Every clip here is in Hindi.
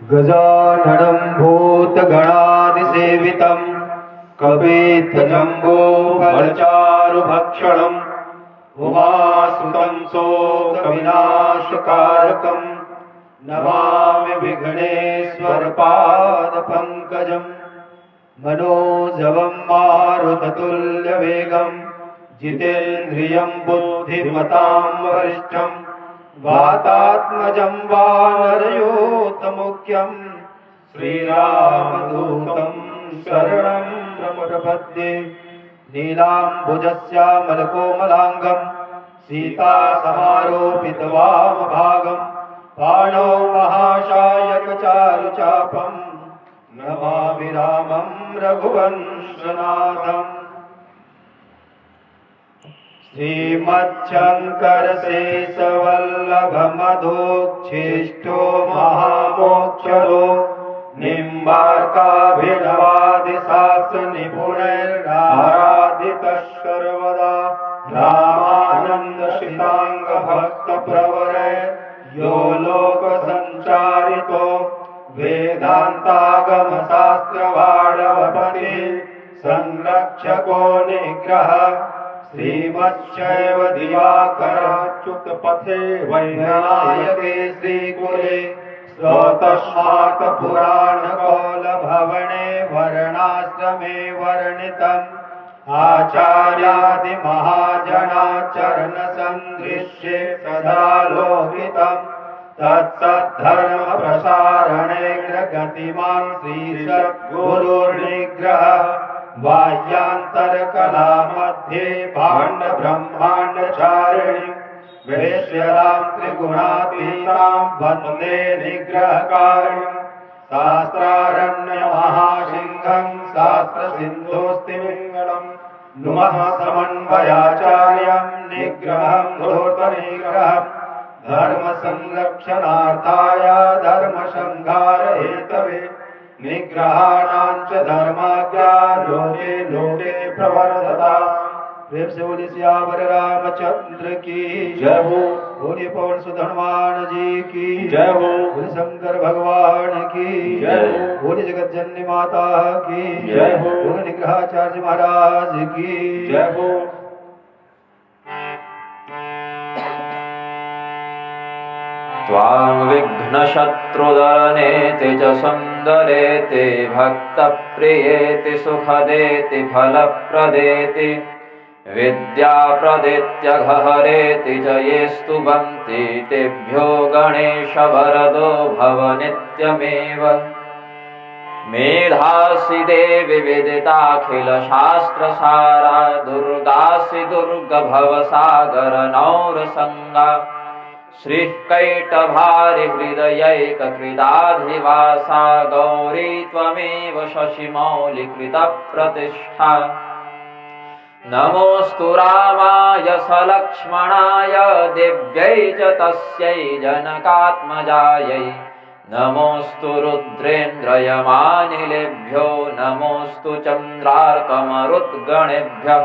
गजाननं भूतगणादिसेवितं कपित्थजम्बोफलचारुभक्षणम् उमासुतं शोकविनाशकारकं नमामि विघ्नेश्वरपादपङ्कजम्। मनोजवं मारुततुल्यवेगं जितेन्द्रियं बुद्धिमतां वरिष्ठं वातात्मजं वानरयोतमुख्यं श्रीरामदूतं शरणं प्रपद्ये। नीलाम्बुजश्यामलकोमलाङ्गं सीतासमारोपितवामभागं पाणौ महाशायकचारुचापं नमामि रामं रघुवंशनाथम्। श्रीमच्छङ्करशेषवल्लभमधोच्छिष्टो महामोक्षदो निम्बार्काभिनवादिशास्त्रनिपुणैराराधितः सर्वदा रामानन्दश्रिताङ्गभक्तप्रवरे यो लोकसञ्चारितो वेदान्तागमशास्त्रवाडवपति संरक्षको निग्रह श्रीमच्छैव दिवाकरच्युतपथे वैनायके श्रीकुले स्वतस्मात् पुराणकौलभवने वर्णाश्रमे वर्णितम् आचार्यादिमहाजनाचरणसन्दृश्ये सदा लोकितम् तत्सद्धर्मप्रसारणे गतिमान् श्रीसद्गुरुर्निग्रह बाह्यान्तरकला मध्ये भाण्डब्रह्माण्डचारिणीं वेश्यरां त्रिगुणातीतां वन्दे निग्रहकारिणीं शास्त्रारण्यमहासिंहं शास्त्रसिन्धुस्तिमिङ्गलम् नुमः समन्वयाचार्यं निग्रहं धूर्तनिग्रहम् धर्मसंरक्षणार्थाय धर्मसंहारहेतवे निग्रहाणां च धर्माज्ञा लोके लोके प्रवर्धता। प्रेम से बोलिए सियावर रामचंद्र की जय हो। बोलिए पवन सुत हनुमान जी की जय हो। बोलिए शंकर भगवान की जय हो। बोलिए जगत जननी माता की जय हो। बोलिए निग्रहाचार्य महाराज की जय हो। त्वां विघ्नशत्रुदलनेति च सुन्दरेति भक्तप्रियेति सुखदेति फलप्रदेति विद्याप्रदेत्यघहरेति च ये स्तुवन्ति तेभ्यो गणेशवरदो भव नित्यमेव। मेधासि देवि विदिताखिलशास्त्रसारा दुर्गासि दुर्गभवसागरनौरसङ्गा श्रीकैटभारिहृदयैककृताधिवासा गौरी त्वमेव शशिमौलिकृतप्रतिष्ठा। नमोऽस्तु रामाय सलक्ष्मणाय दिव्यै च तस्यै जनकात्मजायै। नमोऽस्तु रुद्रेन्द्रयमानिलेभ्यो नमोऽस्तु चन्द्रार्कमरुद्गणेभ्यः।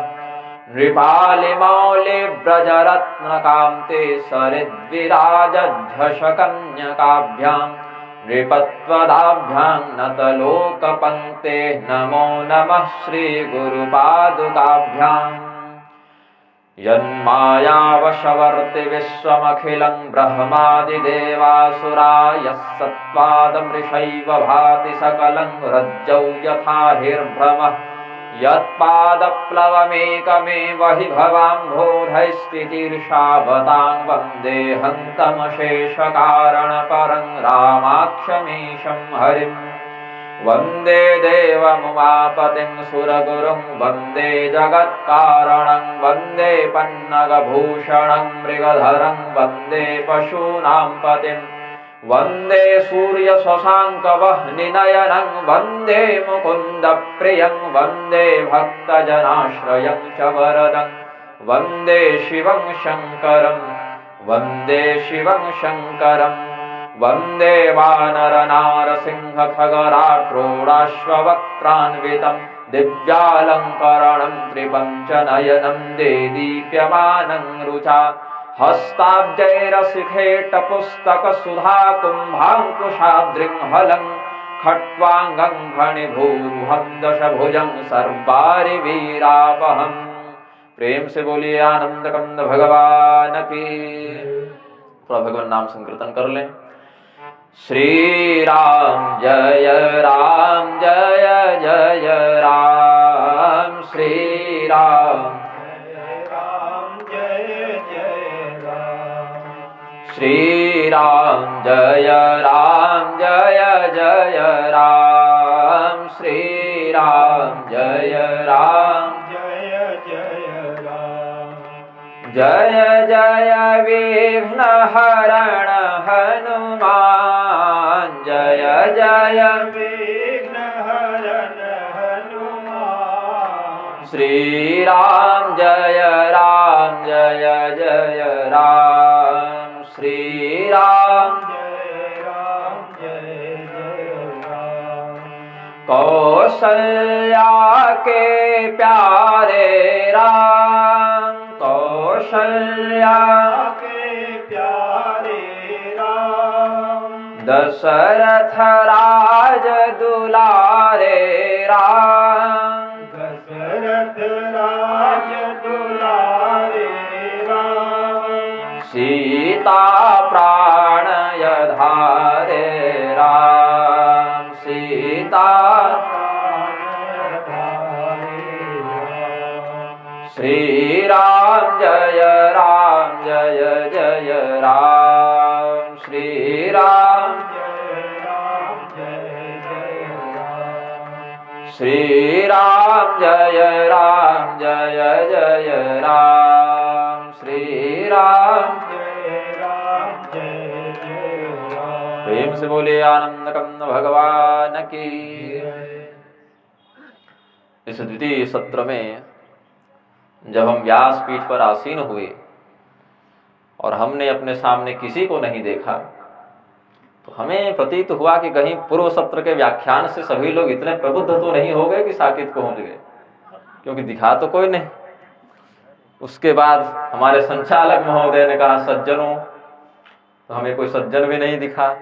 नृपालिमौलिव्रजरत्नकान्ते सरिद्विराजध्वजकन्यकाभ्यां नृपत्वदाभ्यां नतलोकपङ्क्ते नमो नमः श्रीगुरुपादुकाभ्याम्। यन्मायावशवर्ति विश्वमखिलं ब्रह्मादिदेवासुरा यः सत्त्वादमृषैव भाति सकलं रज्जौ यथा हिर्भ्रमः यत्पादप्लवमेकमेव हि भवाम्भोधैस्तितीर्षावतां वन्देऽहं तमशेषकारणपरं रामाक्षमीशं हरिं। वन्दे देवमुमापतिं सुरगुरुं वन्दे जगत्कारणं वन्दे पन्नगभूषणं मृगधरं वन्दे पशूनां पतिं वन्दे सूर्यशशाङ्कवह्निनयनं वन्दे मुकुन्दप्रियं वन्दे भक्तजनाश्रयं च वरदं वन्दे शिवं शङ्करं वन्दे शिवं शङ्करं। वन्दे वानरनारसिंहखगराक्रोडाश्ववक्त्रान्वितं दिव्यालङ्करणं त्रिपञ्चनयनं देदीप्यमानं रुचा हस्ताब्जैरशिखेट पुस्तक सुधा कुंभांकुशाद्रिं हलं खट्वांगं फणिभूरुहं दशभुजं सर्वारि वीरापहम्। प्रेम से बोलिए आनंद कंद भगवान की। थोड़ा भगवान नाम संकीर्तन कर लें। श्री राम जय जय राम। श्री राम जय जय राम। श्री राम जय जय राम। श्री राम जय जय राम। जय जय विघ्न हरण हनुमान। जय जय विघ्न हरण हनुमान। श्री राम जय जय राम। श्री राम जय राम। कौशल्या के प्यारे राम। कौशल्या के प्यारे राम। दशरथ राज दुलारे राम। दशरथ राज दुलारे राम। सीता प्राणय धारे राम। सीता श्री राम जय जय राम। श्री राम श्री राम जय जय राम। श्री राम प्रेम से बोले आनंद कंद भगवान की। इस द्वितीय सत्र में जब हम व्यास पीठ पर आसीन हुए और हमने अपने सामने किसी को नहीं देखा, तो हमें प्रतीत हुआ कि कहीं पूर्व सत्र के व्याख्यान से सभी लोग इतने प्रबुद्ध तो नहीं हो गए कि साकेत पहुंच गए, क्योंकि दिखा तो कोई नहीं। उसके बाद हमारे संचालक महोदय ने कहा सज्जनों, तो हमें कोई सज्जन भी नहीं दिखा।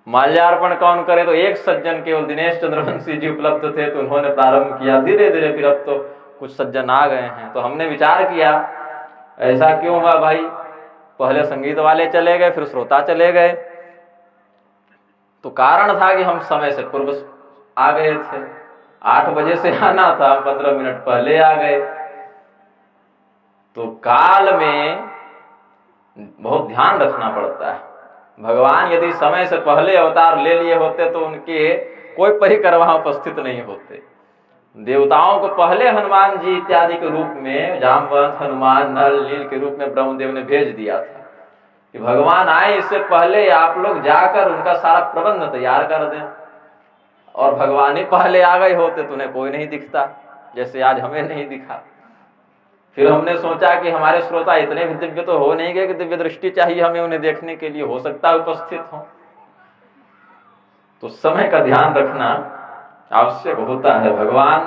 माल्यार्पण कौन करे, तो एक सज्जन केवल दिनेश चंद्रवंशी जी उपलब्ध थे, तो उन्होंने प्रारंभ किया। धीरे धीरे फिर अब तो कुछ सज्जन आ गए हैं। तो हमने विचार किया ऐसा क्यों हुआ भाई, पहले संगीत वाले चले गए, फिर श्रोता चले गए। तो कारण था कि हम समय से पूर्व आ गए थे। 8 बजे से आना था, हम 15 मिनट पहले आ गए। तो काल में बहुत ध्यान रखना पड़ता है। भगवान यदि समय से पहले अवतार ले लिए होते तो उनके कोई परिक्रमा उपस्थित नहीं होते। देवताओं को पहले हनुमान जी इत्यादि के रूप में, जामवंत, हनुमान, नल, नील के रूप में ब्रह्मदेव ने भेज दिया था कि भगवान आए इससे पहले आप लोग जाकर उनका सारा प्रबंध तैयार कर दें। और भगवान ही पहले आ गए होते तो उन्हें कोई नहीं दिखता, जैसे आज हमें नहीं दिखा। फिर हमने सोचा कि हमारे श्रोता इतने भी दिव्य तो हो नहीं गए कि दिव्य दृष्टि चाहिए हमें उन्हें देखने के लिए, हो सकता है उपस्थित हो। तो समय का ध्यान रखना आवश्यक होता है। भगवान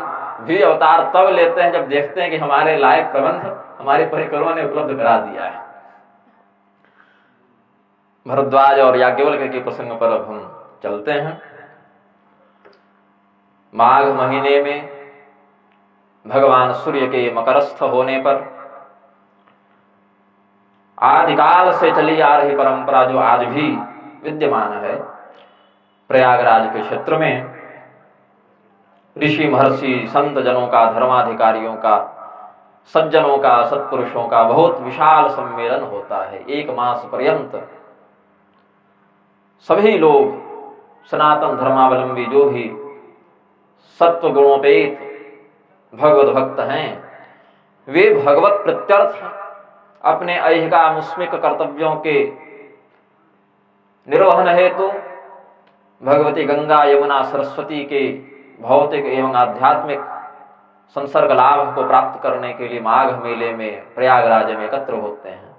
भी अवतार तब लेते हैं जब देखते हैं कि हमारे लायक प्रबंध हमारे परिकरों ने उपलब्ध करा दिया है। भरद्वाज और याज्ञवल्क्य के प्रसंग पर अब हम चलते हैं। माघ महीने में भगवान सूर्य के मकरस्थ होने पर आदिकाल से चली आ रही परंपरा जो आज भी विद्यमान है, प्रयागराज के क्षेत्र में ऋषि महर्षि संत जनों का, धर्माधिकारियों का, सज्जनों का, सत्पुरुषों का बहुत विशाल सम्मेलन होता है। 1 मास पर्यंत सभी लोग सनातन धर्मावलंबी जो भी सत्व गुणोपेत भगवत भक्त हैं, वे भगवत प्रत्यर्थ अपने ऐहिका मुस्मिक कर्तव्यों के निर्वहन हेतु भगवती गंगा, यमुना, सरस्वती के भौतिक एवं आध्यात्मिक संसर्ग लाभ को प्राप्त करने के लिए माघ मेले में प्रयागराज में एकत्र होते हैं।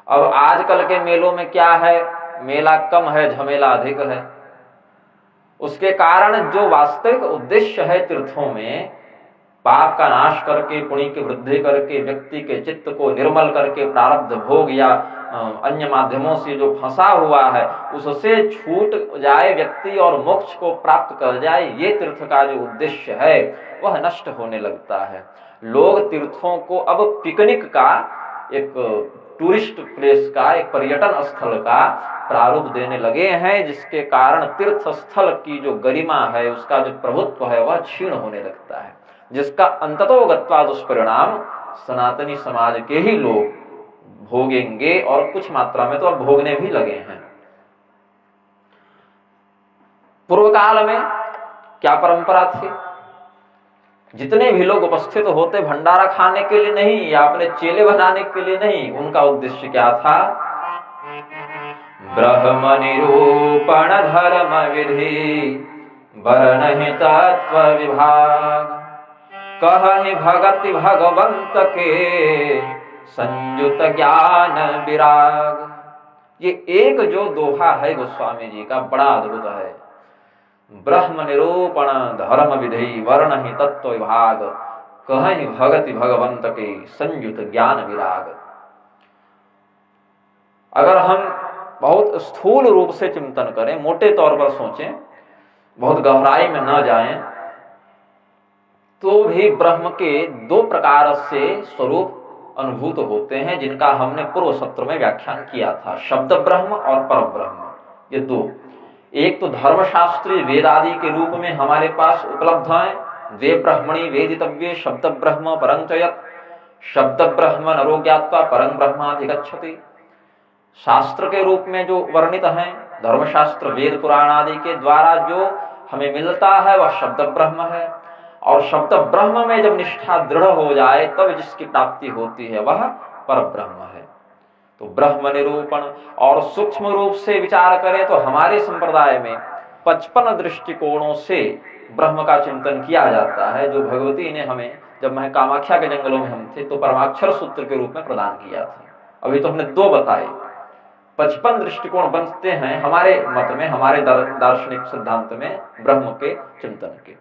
अब आजकल के मेलों में क्या है, मेला कम है, झमेला अधिक है। उसके कारण जो वास्तविक उद्देश्य है तीर्थों में, पाप का नाश करके, पुण्य की वृद्धि करके, व्यक्ति के चित्त को निर्मल करके प्रारब्ध भोग या अन्य माध्यमों से जो फंसा हुआ है उससे छूट जाए व्यक्ति और मोक्ष को प्राप्त कर जाए, ये तीर्थ का जो उद्देश्य है वह नष्ट होने लगता है। लोग तीर्थों को अब पिकनिक का, एक टूरिस्ट प्लेस का, एक पर्यटन स्थल का प्रारूप देने लगे हैं, जिसके कारण तीर्थ स्थल की जो गरिमा है, उसका जो प्रभुत्व है वह क्षीण होने लगता है, जिसका अंततो गत्वा दुष्परिणाम सनातनी समाज के ही लोग भोगेंगे और कुछ मात्रा में तो अब भोगने भी लगे हैं। पूर्व काल में क्या परंपरा थी? जितने भी लोग उपस्थित होते भंडारा खाने के लिए नहीं या अपने चेले बनाने के लिए नहीं, उनका उद्देश्य क्या था? ब्रह्म निरूपण धर्म विधि वर्णहि तत्व विभाग, कहहि भगति भगवंत के संयुत ज्ञान विराग। ये एक जो दोहा है गोस्वामी जी का बड़ा अद्भुत है। ब्रह्म निरूपण धर्म विधि वर्णहि तत्व विभाग, कहहि भगति भगवंत के संयुत ज्ञान विराग। अगर हम बहुत स्थूल रूप से चिंतन करें, मोटे तौर पर सोचें, बहुत गहराई में न जाएं, तो भी ब्रह्म के दो प्रकार से स्वरूप अनुभूत होते हैं, जिनका हमने पूर्व सत्र में व्याख्यान किया था। शब्द ब्रह्म और पर ब्रह्म, ये दो। एक तो धर्मशास्त्री वेद आदि के रूप में हमारे पास उपलब्ध है, वे ब्रह्मणि वेदितव्ये शब्द ब्रह्म परं च यत्, शब्द ब्रह्म नरो ज्ञात्वा परं ब्रह्माधिगच्छति। शास्त्र के रूप में जो वर्णित है, धर्मशास्त्र वेद पुराण आदि के द्वारा जो हमें मिलता है वह शब्द ब्रह्म है, और शब्द ब्रह्म में जब निष्ठा दृढ़ हो जाए तब जिसकी प्राप्ति होती है वह पर ब्रह्म है। तो ब्रह्म निरूपण, और सूक्ष्म रूप से विचार करें तो हमारे संप्रदाय में 55 दृष्टिकोणों से ब्रह्म का चिंतन किया जाता है, जो भगवती ने हमें, जब मैं कामाख्या के जंगलों में हम थे, तो परमाक्षर सूत्र के रूप में प्रदान किया था। अभी तो हमने 2 बताए। 55 दृष्टिकोण बनते हैं हमारे मत में, हमारे दार्शनिक सिद्धांत में ब्रह्म के चिंतन के।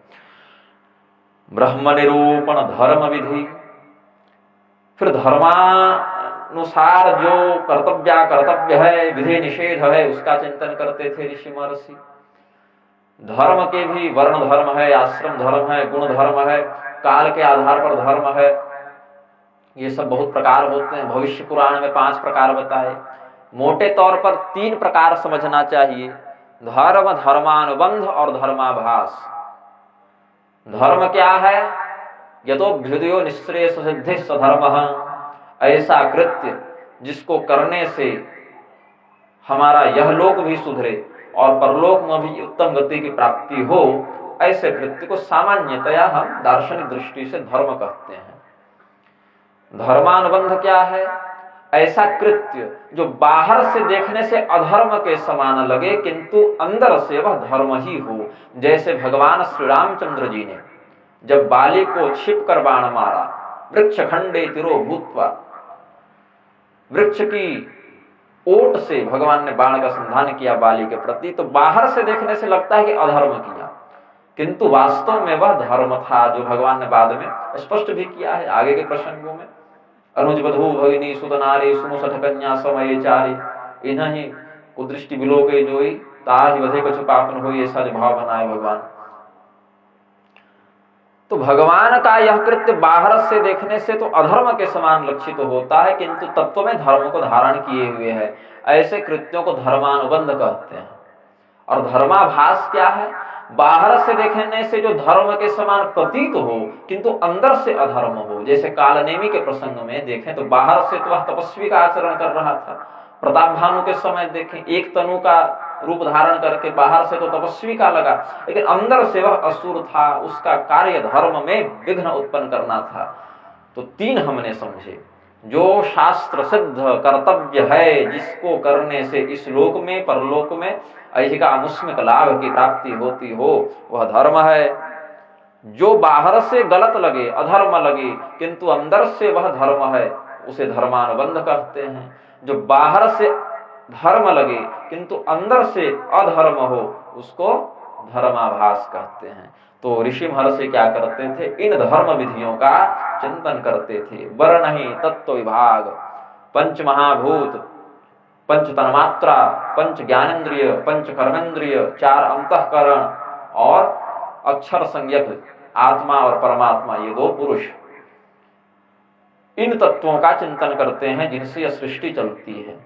ब्रह्म निरूपण धर्म विधि, फिर धर्मानुसार जो कर्तव्य है, विधि निषेध है, उसका चिंतन करते थे ऋषि महर्षि। धर्म के भी वर्ण धर्म है, आश्रम धर्म है, गुण धर्म है, काल के आधार पर धर्म है, ये सब बहुत प्रकार होते हैं। भविष्य पुराण में 5 प्रकार बताए। मोटे तौर पर 3 प्रकार समझना चाहिए, धर्म, धर्मानुबंध और धर्माभास। धर्म क्या है? यतोभ्युदयो निःश्रेयस सिद्धि सधर्मः, ऐसा कृत्य जिसको करने से हमारा यह लोक भी सुधरे और परलोक में भी उत्तम गति की प्राप्ति हो, ऐसे कृत्य को सामान्यतया हम दार्शनिक दृष्टि से धर्म कहते हैं। धर्मानुबंध क्या है? ऐसा कृत्य जो बाहर से देखने से अधर्म के समान लगे किंतु अंदर से वह धर्म ही हो। जैसे भगवान श्री रामचंद्र जी ने जब बाली को छिप कर बाण मारा, वृक्ष खंडे तिरो भूत्वा, वृक्ष की ओट से भगवान ने बाण का संधान किया बाली के प्रति, तो बाहर से देखने से लगता है कि अधर्म किया, किंतु वास्तव में वह धर्म था, जो भगवान ने बाद में स्पष्ट भी किया है आगे के प्रसंगों में। अनुज बधू भगिनी सुत नारी सुनु सठ कन्या समय चारी, इन्हीं कुदृष्टि बिलोके जोई, ताहि वधे कछु पापन होई, ऐसा जो भाव बनाए भगवान। तो भगवान का यह कृत्य बाहर से देखने से तो अधर्म के समान लक्षित होता है, किंतु तत्व में धर्म को धारण किए हुए है। ऐसे कृत्यों को धर्मानुबंध कहते हैं। और धर्माभास क्या है? बाहर से देखने से जो धर्म के समान प्रतीत हो किंतु अंदर से अधर्म हो। जैसे कालनेमी के प्रसंग में देखें तो बाहर से तो वह तपस्वी का आचरण कर रहा था। प्रताप भानु के समय देखें, एक तनु का रूप धारण करके बाहर से तो तपस्वी का लगा, लेकिन अंदर से वह असुर था। उसका कार्य धर्म में विघ्न उत्पन्न करना था। तो 3 हमने समझे। जो शास्त्र सिद्ध कर्तव्य है, जिसको करने से इस लोक में परलोक में ऐहिक आमुष्मिक लाभ की प्राप्ति होती हो, वह धर्म है। जो बाहर से गलत लगे, अधर्म लगे, किंतु अंदर से वह धर्म है, उसे धर्मानुबंध कहते हैं। जो बाहर से धर्म लगे किंतु अंदर से अधर्म हो, उसको धर्माभास कहते हैं। तो ऋषि महर्षि क्या करते थे, इन धर्म विधियों का चिंतन करते थे। वर नहीं तत्व विभाग, पंच महाभूत, पंच तन्मात्रा, पंच ज्ञानेन्द्रिय, पंच कर्मेंद्रिय, चार अंतःकरण और अक्षर संज्ञक आत्मा और परमात्मा, ये दो पुरुष, इन तत्वों का चिंतन करते हैं जिनसे यह सृष्टि चलती है।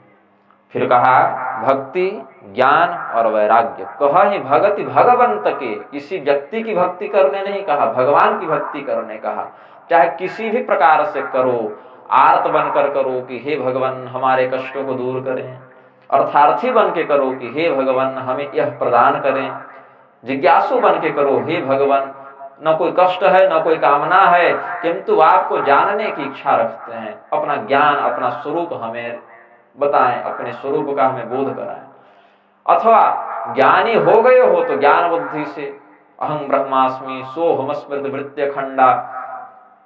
फिर कहा भक्ति, ज्ञान और वैराग्य। कहा ही भगति भगवंत के, किसी व्यक्ति की भक्ति करने नहीं कहा, भगवान की भक्ति करने कहा। चाहे किसी भी प्रकार से करो, आर्त बनकर करो कि हे भगवान हमारे कष्टों को दूर करें, अर्थार्थी बन के करो कि हे भगवान हमें यह प्रदान करें, जिज्ञासु बन के करो हे भगवान न कोई कष्ट है न कोई कामना है, किंतु आपको जानने की इच्छा रखते हैं, अपना ज्ञान अपना स्वरूप हमें बताएं, अपने स्वरूप का हमें बोध कराएं। अथवा ज्ञानी हो गए हो तो ज्ञान बुद्धि से अहं ब्रह्मास्मि सोहम स्मृति वृत्य खंडा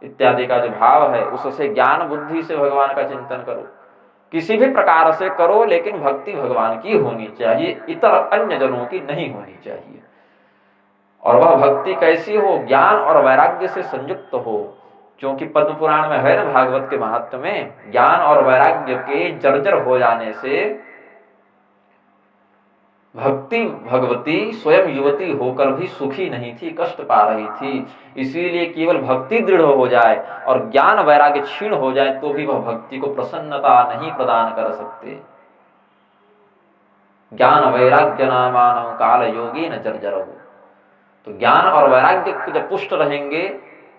इत्यादि का जो भाव है उससे ज्ञान बुद्धि से भगवान का चिंतन करो। किसी भी प्रकार से करो, लेकिन भक्ति भगवान की होनी चाहिए, इतर अन्य जनों की नहीं होनी चाहिए। और वह भक्ति कैसी हो, ज्ञान और वैराग्य से संयुक्त हो। क्योंकि पद्म पुराण में है ना, भागवत के महात्म्य में, ज्ञान और वैराग्य के जर्जर हो जाने से भक्ति भगवती स्वयं युवती होकर भी सुखी नहीं थी, कष्ट पा रही थी। इसीलिए केवल भक्ति दृढ़ हो जाए और ज्ञान वैराग्य क्षीण हो जाए तो भी वह भक्ति को प्रसन्नता नहीं प्रदान कर सकते। ज्ञान वैराग्य नामानं काल योगी न जर्जर। तो ज्ञान और वैराग्य जब पुष्ट रहेंगे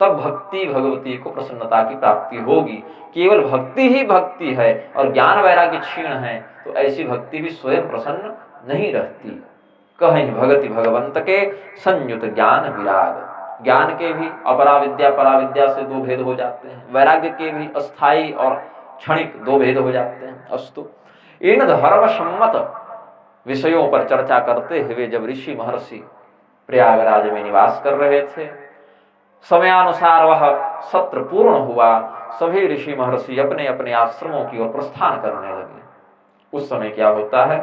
तब भक्ति भगवती को प्रसन्नता की प्राप्ति होगी। केवल भक्ति ही भक्ति है और ज्ञान वैराग्य क्षीण है तो ऐसी भक्ति भी स्वयं प्रसन्न नहीं रहती। कहीं भगति भगवंत के संयुत ज्ञान विराग। ज्ञान के भी अपरा विद्या पराविद्या से दो भेद हो जाते हैं, वैराग्य के भी अस्थाई और क्षणिक दो भेद हो जाते हैं। अस्तु, इन धर्म सम्मत विषयों पर चर्चा करते हुए जब ऋषि महर्षि प्रयागराज में निवास कर रहे थे, समयानुसार वह सत्र पूर्ण हुआ, सभी ऋषि महर्षि अपने अपने आश्रमों की ओर प्रस्थान करने लगे। उस समय क्या होता है,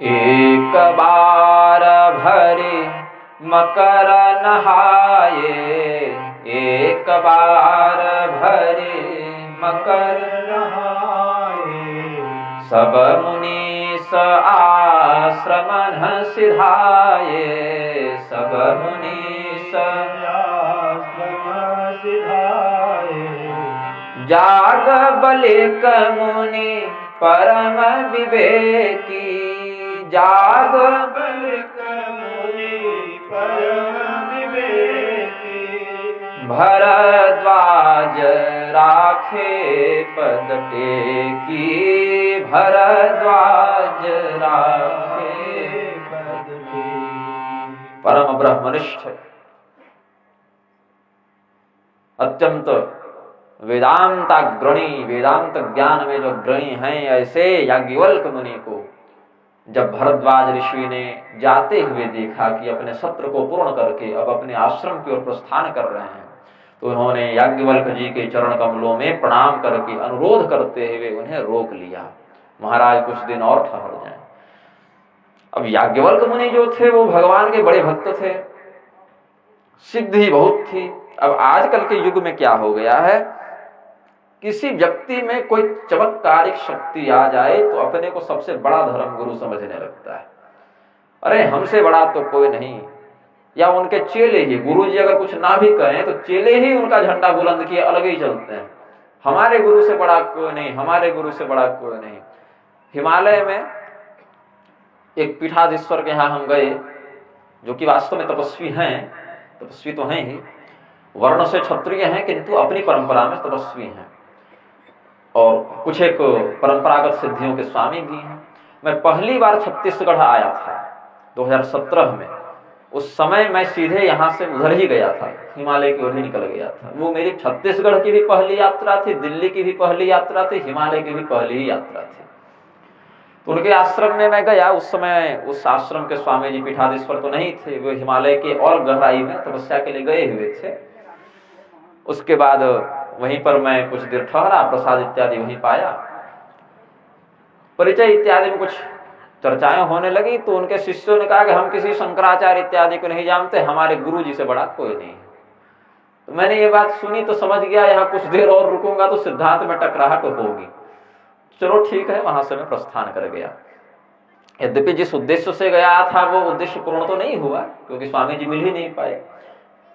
एक बार भरे मकर नहाए, एक बार भरे मकर नहाए, सब मुनीस आश्रमन सिधाए, सब मुनीस आश्रम सिधाए, जाग बलिक मुनि परम विवेकी, जाग बलिक मुनि परम विवेकी, भरद्वाज राखे पद टेकी, भरद्वाज राखे पद टेकी। परम ब्रह्मनिष्ठ अत्यंत वेदांताग्रणी, वेदांत ज्ञान में जो ग्रणी हैं, ऐसे याज्ञवल्क्य मुनि को जब भरद्वाज ऋषि ने जाते हुए देखा कि अपने सत्र को पूर्ण करके अब अपने आश्रम की ओर प्रस्थान कर रहे हैं, तो उन्होंने याज्ञवल्क्य जी के चरण कमलों में प्रणाम करके अनुरोध करते हुए उन्हें रोक लिया, महाराज कुछ दिन और ठहर जाएं। अब याज्ञवल्क्य मुनि जो थे वो भगवान के बड़े भक्त थे, सिद्धि बहुत थी। अब आजकल के युग में क्या हो गया है, किसी व्यक्ति में कोई चमत्कारिक शक्ति आ जाए तो अपने को सबसे बड़ा धर्म गुरु समझने लगता है। अरे हमसे बड़ा तो कोई नहीं, या उनके चेले ही, गुरु जी अगर कुछ ना भी कहें तो चेले ही उनका झंडा बुलंद किए अलग ही चलते हैं। हमारे गुरु से बड़ा कोई नहीं, हमारे गुरु से बड़ा कोई नहीं। हिमालय में एक पीठाधीश्वर के यहाँ हम गए, जो कि वास्तव में तपस्वी हैं, तपस्वी तो हैं ही, वर्ण से क्षत्रिय हैं किंतु अपनी परंपरा में तपस्वी हैं, और कुछ एक परंपरागत सिद्धियों के स्वामी भी हैं। मैं पहली बार छत्तीसगढ़ आया था 2017 में। उस समय मैं सीधे यहाँ से उधर ही गया था, हिमालय की ओर ही निकल गया था। वो मेरी छत्तीसगढ़ की भी पहली यात्रा थी, दिल्ली की भी पहली यात्रा थी, हिमालय की भी पहली ही यात्रा थी। तो उनके आश्रम में मैं गया। उस समय उस आश्रम के स्वामी जी पीठाधीश्वर तो नहीं थे, वो हिमालय के और गहराई में तपस्या के लिए गए हुए थे। उसके बाद वहीं पर मैं कुछ देर ठहरा, प्रसाद इत्यादि वहीं पाया। परिचय इत्यादि में कुछ चर्चाएं होने लगी तो उनके शिष्यों ने कहा कि हम किसी शंकराचार्य इत्यादि को नहीं जानते, हमारे गुरु जी से बड़ा कोई नहीं। तो मैंने ये बात सुनी तो समझ गया यहाँ कुछ देर और रुकूंगा तो सिद्धांत में टकराहट होगी। चलो ठीक है, वहां से मैं प्रस्थान कर गया। यद्यपि जिस उद्देश्य से गया था वो उद्देश्य पूर्ण तो नहीं हुआ, क्योंकि स्वामी जी मिल ही नहीं पाए,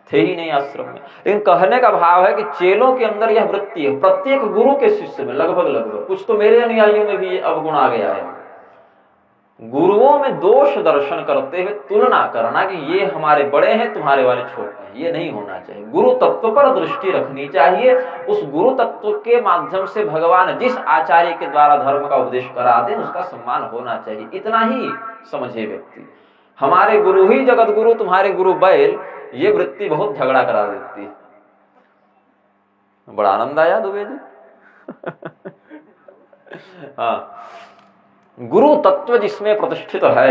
थे ही नहीं आश्रम में। लेकिन कहने का भाव है कि चेलों के अंदर यह वृत्ति है, प्रत्येक गुरु के शिष्य में लगभग कुछ तो मेरे अनुयायियों में भी ये अवगुण आ गया है। गुरुओं में दोष दर्शन करते हुए तुलना करना कि ये हमारे बड़े हैं, तुम्हारे वाले छोटे हैं, ये नहीं होना चाहिए। गुरु तत्व पर दृष्टि रखनी चाहिए। उस गुरु तत्व के माध्यम से भगवान जिस आचार्य के द्वारा धर्म का उपदेश करा दें उसका सम्मान होना चाहिए, इतना ही समझे व्यक्ति। हमारे गुरु ही जगत गुरु, तुम्हारे गुरु बैल, ये वृत्ति बहुत झगड़ा करा देती है। बड़ा आनंद आया दुबे जी। हाँ, गुरु तत्व जिसमें प्रतिष्ठित है,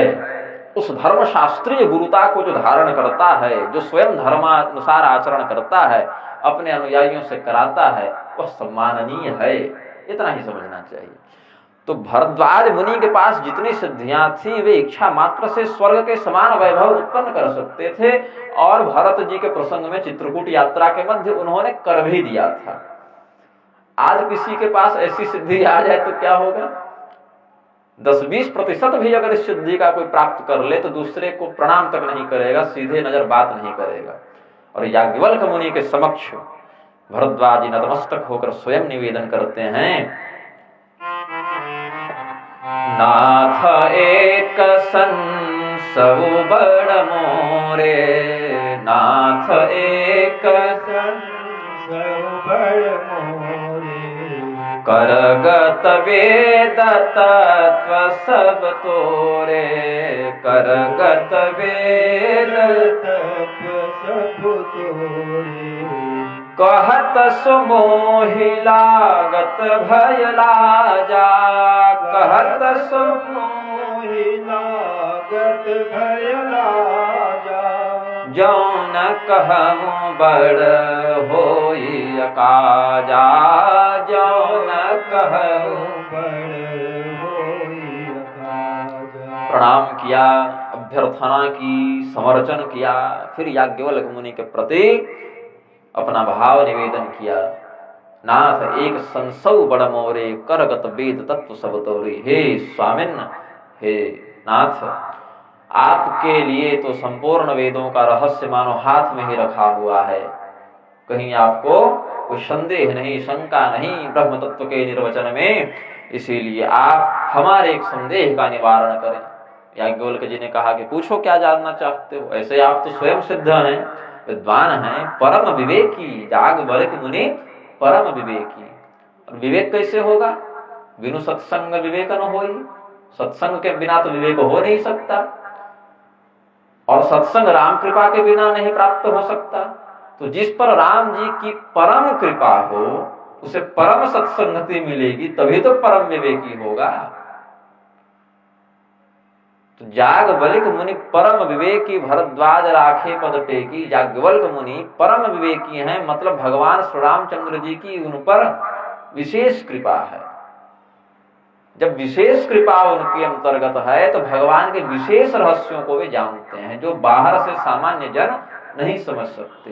उस धर्म शास्त्रीय गुरुता को जो धारण करता है, जो स्वयं धर्मानुसार आचरण करता है, अपने अनुयायियों से कराता है, वह सम्माननीय है, इतना ही समझना चाहिए। तो भरद्वाज मुनि के पास जितनी सिद्धियां थी वे इच्छा मात्र से स्वर्ग के समान वैभव उत्पन्न कर सकते थे, और भरत जी के प्रसंग में चित्रकूट यात्रा के मध्य उन्होंने कर भी दिया था। आज किसी के पास ऐसी सिद्धि आ जाए तो क्या होगा? 10-20% भी अगर इस सिद्धि का कोई प्राप्त कर ले तो दूसरे को प्रणाम तक नहीं करेगा, सीधे नजर बात नहीं करेगा। और याज्ञवल्क्य मुनि के समक्ष भरद्वाज जी नतमस्तक होकर स्वयं निवेदन करते हैं, नाथ एक संसव बड़ मोरे, नाथ एक संसव बड़ मोरे, करगत वेद तत्व सब तोरे, करगत वेद तत्व सब तोरे, कहत सुमोहि लागत भय लाजा, कहत सुमोहि लागत भय लाजा, जौन कहूँ बड़ होई अकाजा, जौन कहूँ बड़ होई अकाजा। प्रणाम किया, अभ्यर्थना की, समर्चन किया, फिर याज्ञवल्क्य मुनि के प्रति अपना भाव निवेदन किया। नाथ एक संसव बड़ मोरे, करगत वेद तत्व सब तोरे। हे स्वामिन, हे नाथ, आपके लिए तो संपूर्ण वेदों का रहस्य मानो हाथ में ही रखा हुआ है, कहीं आपको कोई संदेह नहीं, शंका नहीं ब्रह्म तत्व के निर्वचन में, इसीलिए आप हमारे एक संदेह का निवारण करें। याज्ञवल्क्य जी ने कहा कि पूछो क्या जानना चाहते हो, ऐसे आप तो स्वयं सिद्ध हैं, विद्वान हैं, परम विवेकी, याज्ञवल्क्य मुनि परम विवेकी। और विवेक कैसे होगा? बिनु सत्संग विवेक न होई, सत्संग के बिना तो विवेक हो नहीं सकता, और सत्संग राम कृपा के बिना नहीं प्राप्त हो सकता। तो जिस पर राम जी की परम कृपा हो उसे परम सत्संगति मिलेगी, तभी तो परम विवेकी होगा। तो याज्ञवल्क्य मुनि परम विवेकी, भरद्वाज राखे पद टेकी। याज्ञवल्क्य मुनि परम विवेकी हैं, मतलब भगवान श्री रामचंद्र जी की उन पर विशेष कृपा है। जब विशेष कृपा उनके अंतर्गत है तो भगवान के विशेष रहस्यों को वे जानते हैं, जो बाहर से सामान्य जन नहीं समझ सकते।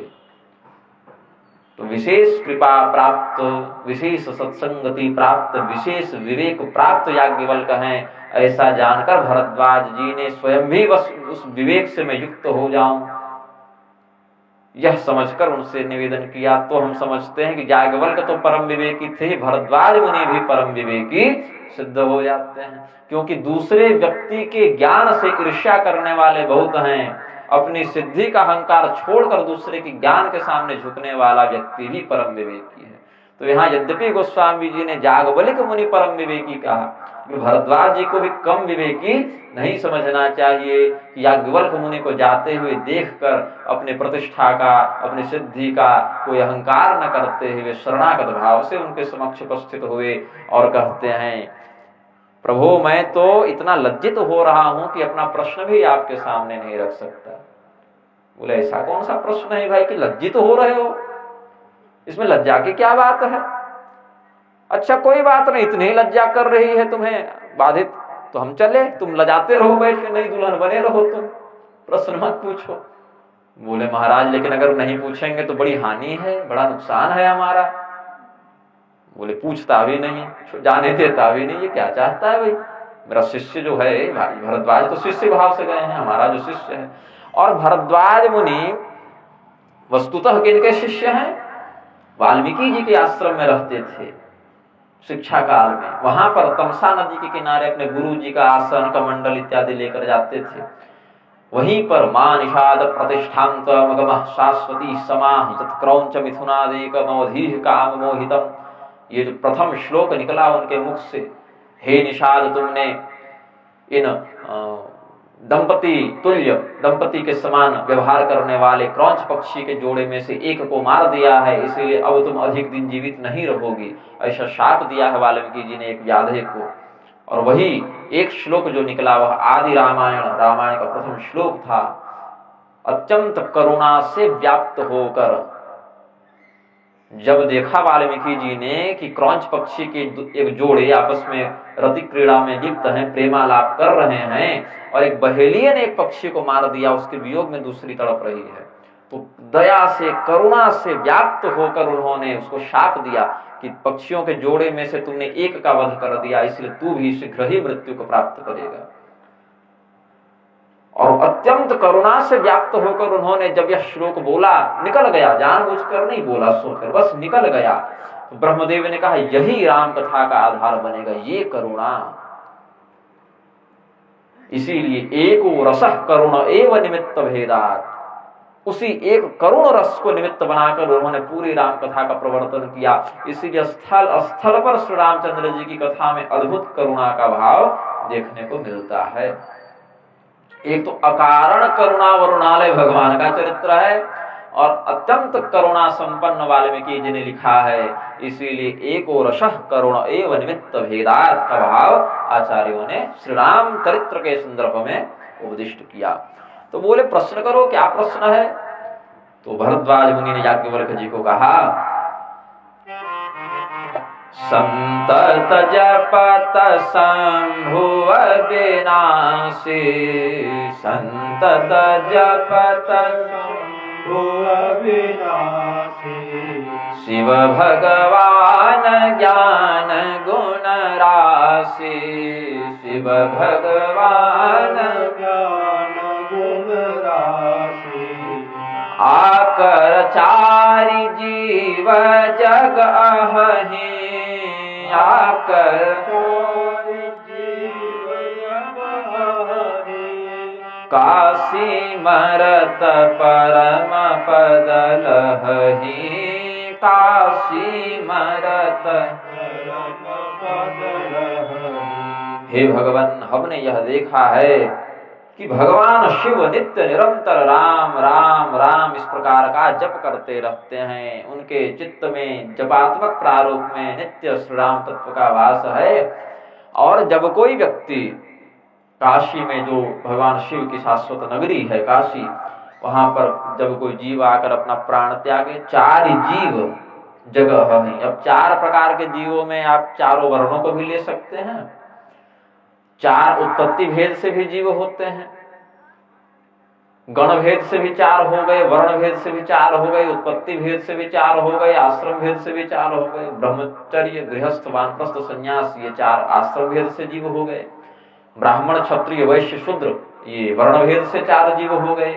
तो विशेष कृपा प्राप्त, विशेष सत्संगति प्राप्त, विशेष विवेक प्राप्त याज्ञवल्क्य हैं, ऐसा जानकर भरद्वाज जी ने स्वयं भी बस उस विवेक से मैं युक्त हो जाऊं, यह समझकर उनसे निवेदन किया। तो हम समझते हैं कि याज्ञवल्क्य तो परम विवेकी थे, भरद्वाज मुनि भी परम विवेकी सिद्ध हो जाते हैं, क्योंकि दूसरे व्यक्ति के ज्ञान से ईर्ष्या करने वाले बहुत हैं। अपनी सिद्धि का अहंकार छोड़कर दूसरे की ज्ञान के सामने झुकने वाला व्यक्ति भी परम विवेकी है। तो यहाँ यद्यपि गोस्वामी जी ने याज्ञवल्क्य मुनि परम विवेकी कहा, भरद्वाज जी को भी कम विवेकी नहीं समझना चाहिए। याज्ञवल्क्य मुनि को जाते हुए देखकर अपने प्रतिष्ठा का, अपनी सिद्धि का कोई अहंकार न करते हुए शरणागत भाव से उनके समक्ष उपस्थित हुए और कहते हैं, प्रभु मैं तो इतना लज्जित हो रहा हूं कि अपना प्रश्न भी आपके सामने नहीं रख सकता। बोले ऐसा कौन सा प्रश्न है भाई कि लज्जित हो रहे हो, इसमें लज्जा की क्या बात है? अच्छा कोई बात नहीं, इतनी लज्जा कर रही है तुम्हें बाधित, तो हम चले, तुम लजाते रहो बैठ के, नई दुल्हन बने रहो, तुम प्रश्न मत पूछो। बोले महाराज लेकिन अगर नहीं पूछेंगे तो बड़ी हानि है, बड़ा नुकसान है हमारा। बोले पूछता भी नहीं, जाने देता भी नहीं, ये क्या चाहता है भाई। मेरा शिष्य जो है भाई भरद्वाज तो शिष्य भाव से गए हैं, हमारा जो शिष्य है। और भरद्वाज मुनि वस्तुतः किनके शिष्य हैं? वाल्मीकि जी के आश्रम में रहते थे शिक्षा काल में। वहां पर तमसा नदी के किनारे अपने गुरु जी का आसन, कमंडल इत्यादि लेकर जाते थे। वहीं पर मां निषाद प्रतिष्ठांत मगमः शाश्वती समाह क्रौंच मिथुनादेकमवधीः काम मोहितम, ये जो प्रथम श्लोक निकला उनके मुख से, हे निषाद तुमने इन दंपति तुल्य, दंपति के समान व्यवहार करने वाले क्रौंच पक्षी के जोड़े में से एक को मार दिया है, इसीलिए अब तुम अधिक दिन जीवित नहीं रहोगी, ऐसा शाप दिया है वाल्मीकि जी ने एक व्याधे को। और वही एक श्लोक जो निकला वह आदि रामायण, रामायण का प्रथम श्लोक था। अत्यंत करुणा से व्याप्त होकर जब देखा वाल्मीकि जी ने कि क्रौंच पक्षी के एक जोड़े आपस में रति क्रीड़ा में लिप्त हैं, प्रेमालाप कर रहे हैं, और एक बहेलिये ने एक पक्षी को मार दिया, उसके वियोग में दूसरी तड़प रही है, तो दया से करुणा से व्याप्त होकर उन्होंने उसको शाप दिया कि पक्षियों के जोड़े में से तुमने एक का वध कर दिया, इसलिए तू भी शीघ्र ही मृत्यु को प्राप्त करेगा। और अत्यंत करुणा से व्याप्त होकर उन्होंने जब यह श्लोक बोला, निकल गया, जानबूझकर नहीं बोला सोचकर, बस निकल गया, तो ब्रह्मदेव ने कहा यही राम कथा का आधार बनेगा, ये करुणा। इसीलिए एको रसः करुण एव निमित्त भेदात्, उसी एक करुण रस को निमित्त बनाकर उन्होंने पूरी राम कथा का प्रवर्तन किया। इसीलिए स्थल स्थल पर श्री रामचंद्र जी की कथा में अद्भुत करुणा का भाव देखने को मिलता है। एक तो अकारण करुणा वरुणालय भगवान का चरित्र है, और अत्यंत करुणा संपन्न वाल्मीकि जी ने लिखा है, इसीलिए एको रसः करुण एव निमित्त भेदात् का भाव आचार्यों ने श्री राम चरित्र के संदर्भ में उपदिष्ट किया। तो बोले प्रश्न करो, क्या प्रश्न है? तो भरद्वाज मुनि ने याज्ञवल्क्य जी को कहा, संतत जपत शंभुव विनाशी, संतत जपत शंभुव विनाशी, शिव भगवान ज्ञान गुण राशि, शिव भगवान ज्ञान गुण राशि, आकर चारि जीव जग अहि, आकर चारि जीव जग अहि, काशी मरत परम पद लहहि, काशी मरत परम पद लहहि। हे भगवान, हमने यह देखा है कि भगवान शिव नित्य निरंतर राम राम राम इस प्रकार का जप करते रहते हैं। उनके चित्त में जपात्मक प्रारूप में नित्य श्री राम तत्व का वास है। और जब कोई व्यक्ति काशी में, जो भगवान शिव की शाश्वत नगरी है काशी, वहां पर जब कोई जीव आकर अपना प्राण त्यागे, चार जीव जगह है। अब चार प्रकार के जीवों में आप चारों वर्णों को भी ले सकते हैं, चार उत्पत्ति भेद से भी जीव होते हैं, गण भेद से भी चार हो गए, वर्ण भेद से भी चार हो गए, उत्पत्ति भेद से भी चार हो गए, आश्रम भेद से भी चार हो गए, ब्रह्मचर्य गृहस्थ वानप्रस्थ संन्यास ये चार आश्रम भेद से जीव हो गए, ब्राह्मण क्षत्रिय वैश्य शूद्र ये वर्ण भेद से चार जीव हो गए,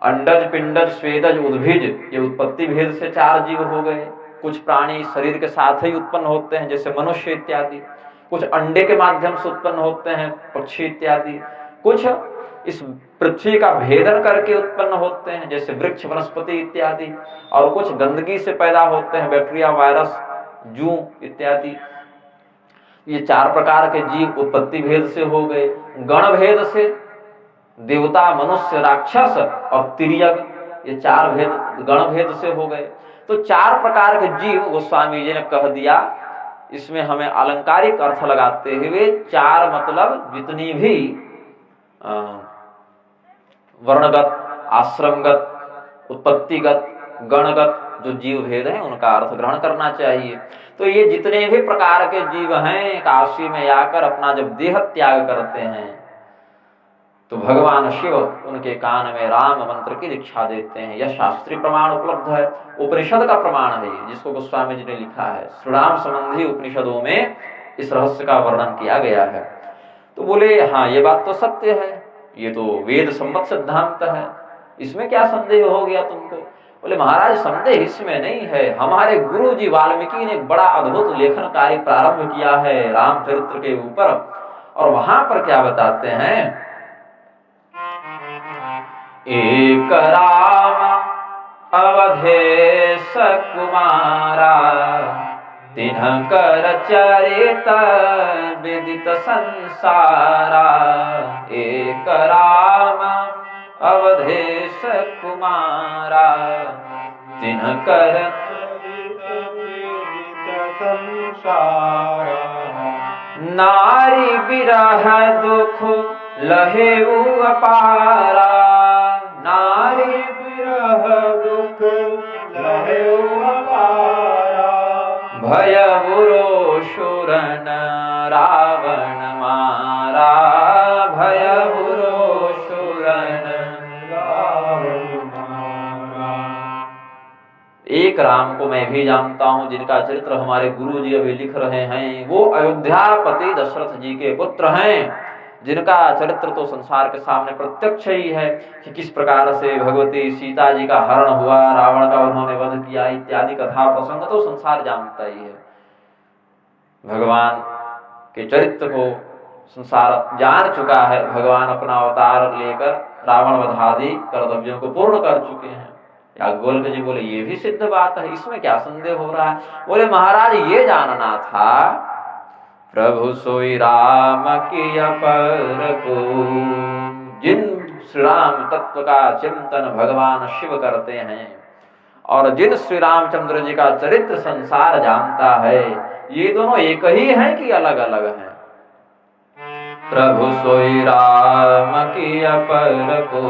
अंडज पिंडज स्वेदज उद्भिज ये उत्पत्ति भेद से चार जीव हो गए। कुछ प्राणी शरीर के साथ ही उत्पन्न होते हैं जैसे मनुष्य इत्यादि, कुछ अंडे के माध्यम से उत्पन्न होते हैं पक्षी इत्यादि, कुछ इस पृथ्वी का भेदन करके उत्पन्न होते हैं जैसे वृक्ष वनस्पति इत्यादि, और कुछ गंदगी से पैदा होते हैं बैक्टीरिया वायरस जूं इत्यादि। ये चार प्रकार के जीव उत्पत्ति भेद से हो गए। गण भेद से देवता मनुष्य राक्षस और तिर्यक ये चार भेद गण भेद से हो गए। तो चार प्रकार के जीव गोस्वामी जी ने कह दिया। इसमें हमें अलंकारिक अर्थ लगाते हुए चार मतलब जितनी भी वर्णगत, आश्रमगत, उत्पत्तिगत, गणगत जो जीव भेद हैं उनका अर्थ ग्रहण करना चाहिए। तो ये जितने भी प्रकार के जीव हैं काशी में आकर अपना जब देह त्याग करते हैं तो भगवान शिव उनके कान में राम मंत्र की दीक्षा देते हैं। यह शास्त्रीय प्रमाण उपलब्ध है, उपनिषद का प्रमाण है ये, जिसको गोस्वामी जी ने लिखा है। श्री राम संबंधी उपनिषदों में इस रहस्य का वर्णन किया गया है। तो बोले हाँ ये बात तो सत्य है, ये तो वेद सम्मत सिद्धांत है, इसमें क्या संदेह हो गया तुमको? बोले महाराज संदेह इसमें नहीं है, हमारे गुरु जी वाल्मीकि ने एक बड़ा अद्भुत लेखन कार्य प्रारंभ किया है रामचरित्र के ऊपर, और वहां पर क्या बताते हैं, एक राम अवधेश कुमारा तिन्हकर चरित विदित संसारा। एक राम अवधेश कुमारा तिन्हकर नारी विरह दुख लहेउ अपारा। नारी विरह दुख लहेउ अपारा। भयबुरो शूरन रावण मारा। भयबुरो शूरन रावण मारा। एक राम को मैं भी जानता हूं जिनका चरित्र हमारे गुरु जी अभी लिख रहे हैं। वो अयोध्यापति दशरथ जी के पुत्र हैं, जिनका चरित्र तो संसार के सामने प्रत्यक्ष ही है कि किस प्रकार से भगवती सीता जी का हरण हुआ, रावण का उन्होंने वध किया, इत्यादि कथा प्रसंग तो संसार जानता ही है। भगवान के चरित्र को संसार जान चुका है। भगवान अपना अवतार लेकर रावण वधादि कर्तव्यों को पूर्ण कर चुके हैं। याज्ञवल्क्य जी बोले ये भी सिद्ध बात है, इसमें क्या संदेह हो रहा है? बोले महाराज ये जानना था प्रभु सोई राम की अपर को। जिन श्री राम तत्व का चिंतन भगवान शिव करते हैं और जिन श्री रामचंद्र जी का चरित्र संसार जानता है, ये दोनों एक ही हैं कि अलग अलग हैं? प्रभु सोई राम की अपर को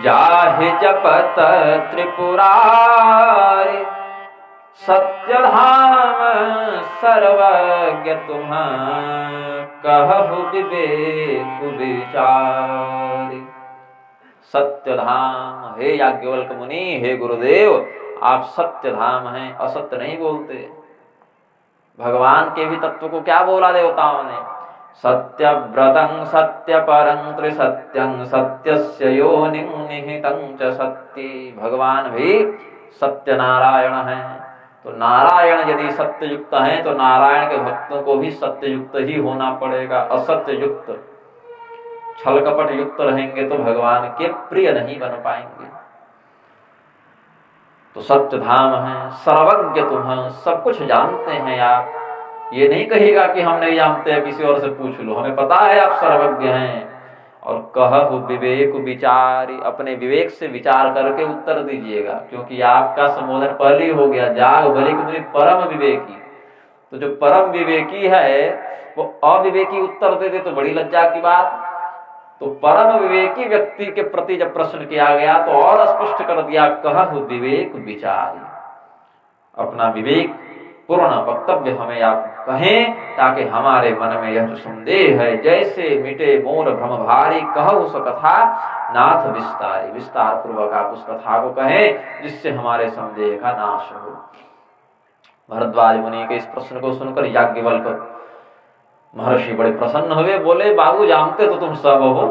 जाहि जपत त्रिपुरारि। सत्यधाम सर्वज्ञ तुम कहु विवेक विचारि। सत्यधाम, हे याज्ञवल्क्य मुनि, हे गुरुदेव, आप सत्यधाम हैं, असत्य नहीं बोलते। भगवान के भी तत्व को क्या बोला देवताओं ने? सत्यव्रतं सत्यपरं त्रिसत्यं सत्यस्य योनिं निहितं च सत्ये। भगवान भी सत्य नारायण हैं। तो नारायण यदि सत्य युक्त हैं तो नारायण के भक्तों को भी सत्य युक्त ही होना पड़ेगा। असत्य युक्त, छल कपट युक्त रहेंगे तो भगवान के प्रिय नहीं बन पाएंगे। तो सत्य धाम है, सर्वज्ञ तुम, सब कुछ जानते हैं आप। ये नहीं कहेगा कि हम नहीं जानते, किसी और से पूछ लो, हमें पता है आप सर्वज्ञ हैं। और कहु विवेक विचारी, अपने विवेक से विचार करके उत्तर दीजिएगा, क्योंकि आपका संबोधन पहले हो गया, जाग बलिक मुनि परम विवेकी। तो जो परम विवेकी है वो अविवेकी उत्तर दे दे तो बड़ी लज्जा की बात। तो परम विवेकी व्यक्ति के प्रति जब प्रश्न किया गया तो और स्पष्ट कर दिया, कहु विवेक विचारी। अपना विवेक पूर्ण वक्तव्य हमें आप कहें, ताकि हमारे मन में यह जो संदेह है, जैसे मिटे मोर भ्रम भारी, कहु सो कथा नाथ विस्तारी। विस्तार पूर्वक आप उस कथा को कहें जिससे हमारे संदेह का नाश हो। भरद्वाज मुनि के इस प्रश्न को सुनकर याज्ञवल्क्य महर्षि बड़े प्रसन्न हुए। बोले बाबू जानते तो तुम सब हो,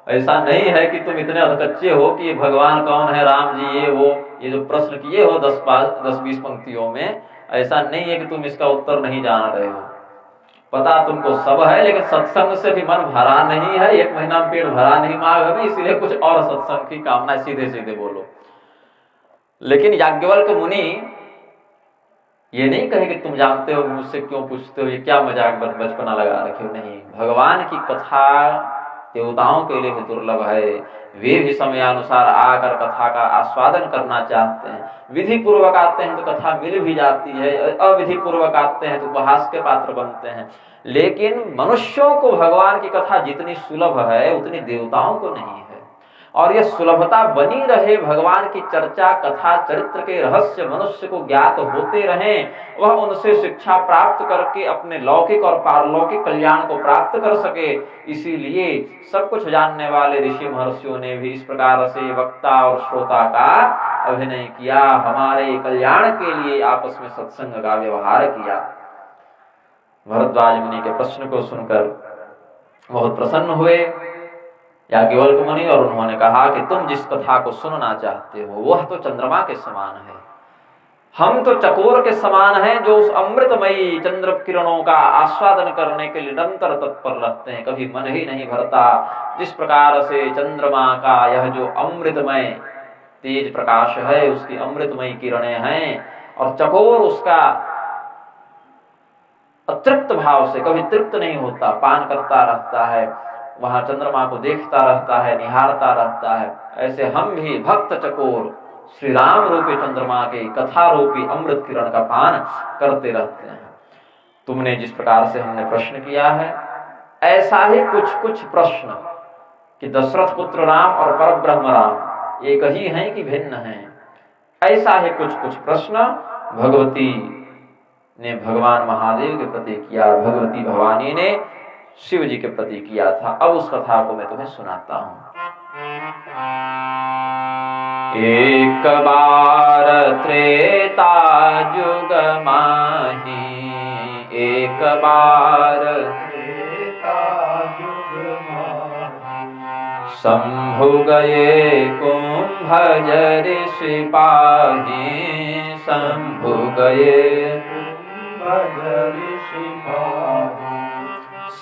ऐसा नहीं है कि तुम इतने अधकच्चे हो कि भगवान कौन है, राम जी ये वो, ये जो प्रश्न किए हो 10-20 पंक्तियों में, ऐसा नहीं है कि तुम इसका उत्तर नहीं जान रहे हो। पता तुमको सब है, लेकिन सत्संग से भी मन भरा नहीं है, 1 महीना में पेट भरा नहीं मांग में, इसलिए कुछ और सत्संग की कामना, सीधे सीधे बोलो। लेकिन याज्ञवल्क्य मुनि ये नहीं कहे कि तुम जानते हो, मुझसे क्यों पूछते हो, ये क्या मजाक बचपना लगा रखे हो। नहीं, भगवान की कथा देवताओं के लिए भी दुर्लभ है। वे भी समयानुसार आकर कथा का आस्वादन करना चाहते हैं। विधि पूर्वक आते हैं तो कथा मिल भी जाती है, अविधि पूर्वक आते हैं तो उपहास के पात्र बनते हैं। लेकिन मनुष्यों को भगवान की कथा जितनी सुलभ है उतनी देवताओं को नहीं है। और यह सुलभता बनी रहे, भगवान की चर्चा कथा चरित्र के रहस्य मनुष्य को ज्ञात होते रहें, वह उनसे शिक्षा प्राप्त करके अपने लौकिक और पारलौकिक कल्याण को प्राप्त कर सके। इसीलिए सब कुछ जानने वाले ऋषि महर्षियों ने भी इस प्रकार से वक्ता और श्रोता का अभिनय किया, हमारे कल्याण के लिए आपस में सत्संग का व्यवहार किया। भरद्वाज मुनि के प्रश्न को सुनकर बहुत प्रसन्न हुए याज्ञवल्क्य मुनि, और उन्होंने कहा कि तुम जिस कथा को सुनना चाहते हो वह तो चंद्रमा के समान है, हम तो चकोर के समान हैं जो उस अमृतमयी चंद्र किरणों का आस्वादन करने के लिए निरंतर तत्पर रहते हैं, कभी मन ही नहीं भरता। जिस प्रकार से चंद्रमा का यह जो अमृतमय तेज प्रकाश है, उसकी अमृतमयी किरणें हैं, और चकोर उसका अतृप्त भाव से कभी तृप्त नहीं होता, पान करता रहता है, वहां चंद्रमा को देखता रहता है, निहारता रहता है। ऐसे हम भी भक्त चकोर श्री राम रूपी चंद्रमा के कथा रूपी अमृत किरण का पान करते रहते हैं। तुमने जिस प्रकार से हमने प्रश्न किया है, ऐसा ही कुछ कुछ प्रश्न कि दशरथ पुत्र राम और परब्रह्म राम एक ही हैं कि भिन्न हैं, ऐसा ही कुछ कुछ प्रश्न भगवती ने भगवान महादेव के प्रति किया, भगवती भवानी ने शिव जी के प्रति किया था। अब उस कथा को मैं तुम्हें सुनाता हूं। एक बार त्रेता युग माही, एक बार त्रेता युग माही, शंभु गए कुंभ ऋषि पाही, शंभु गए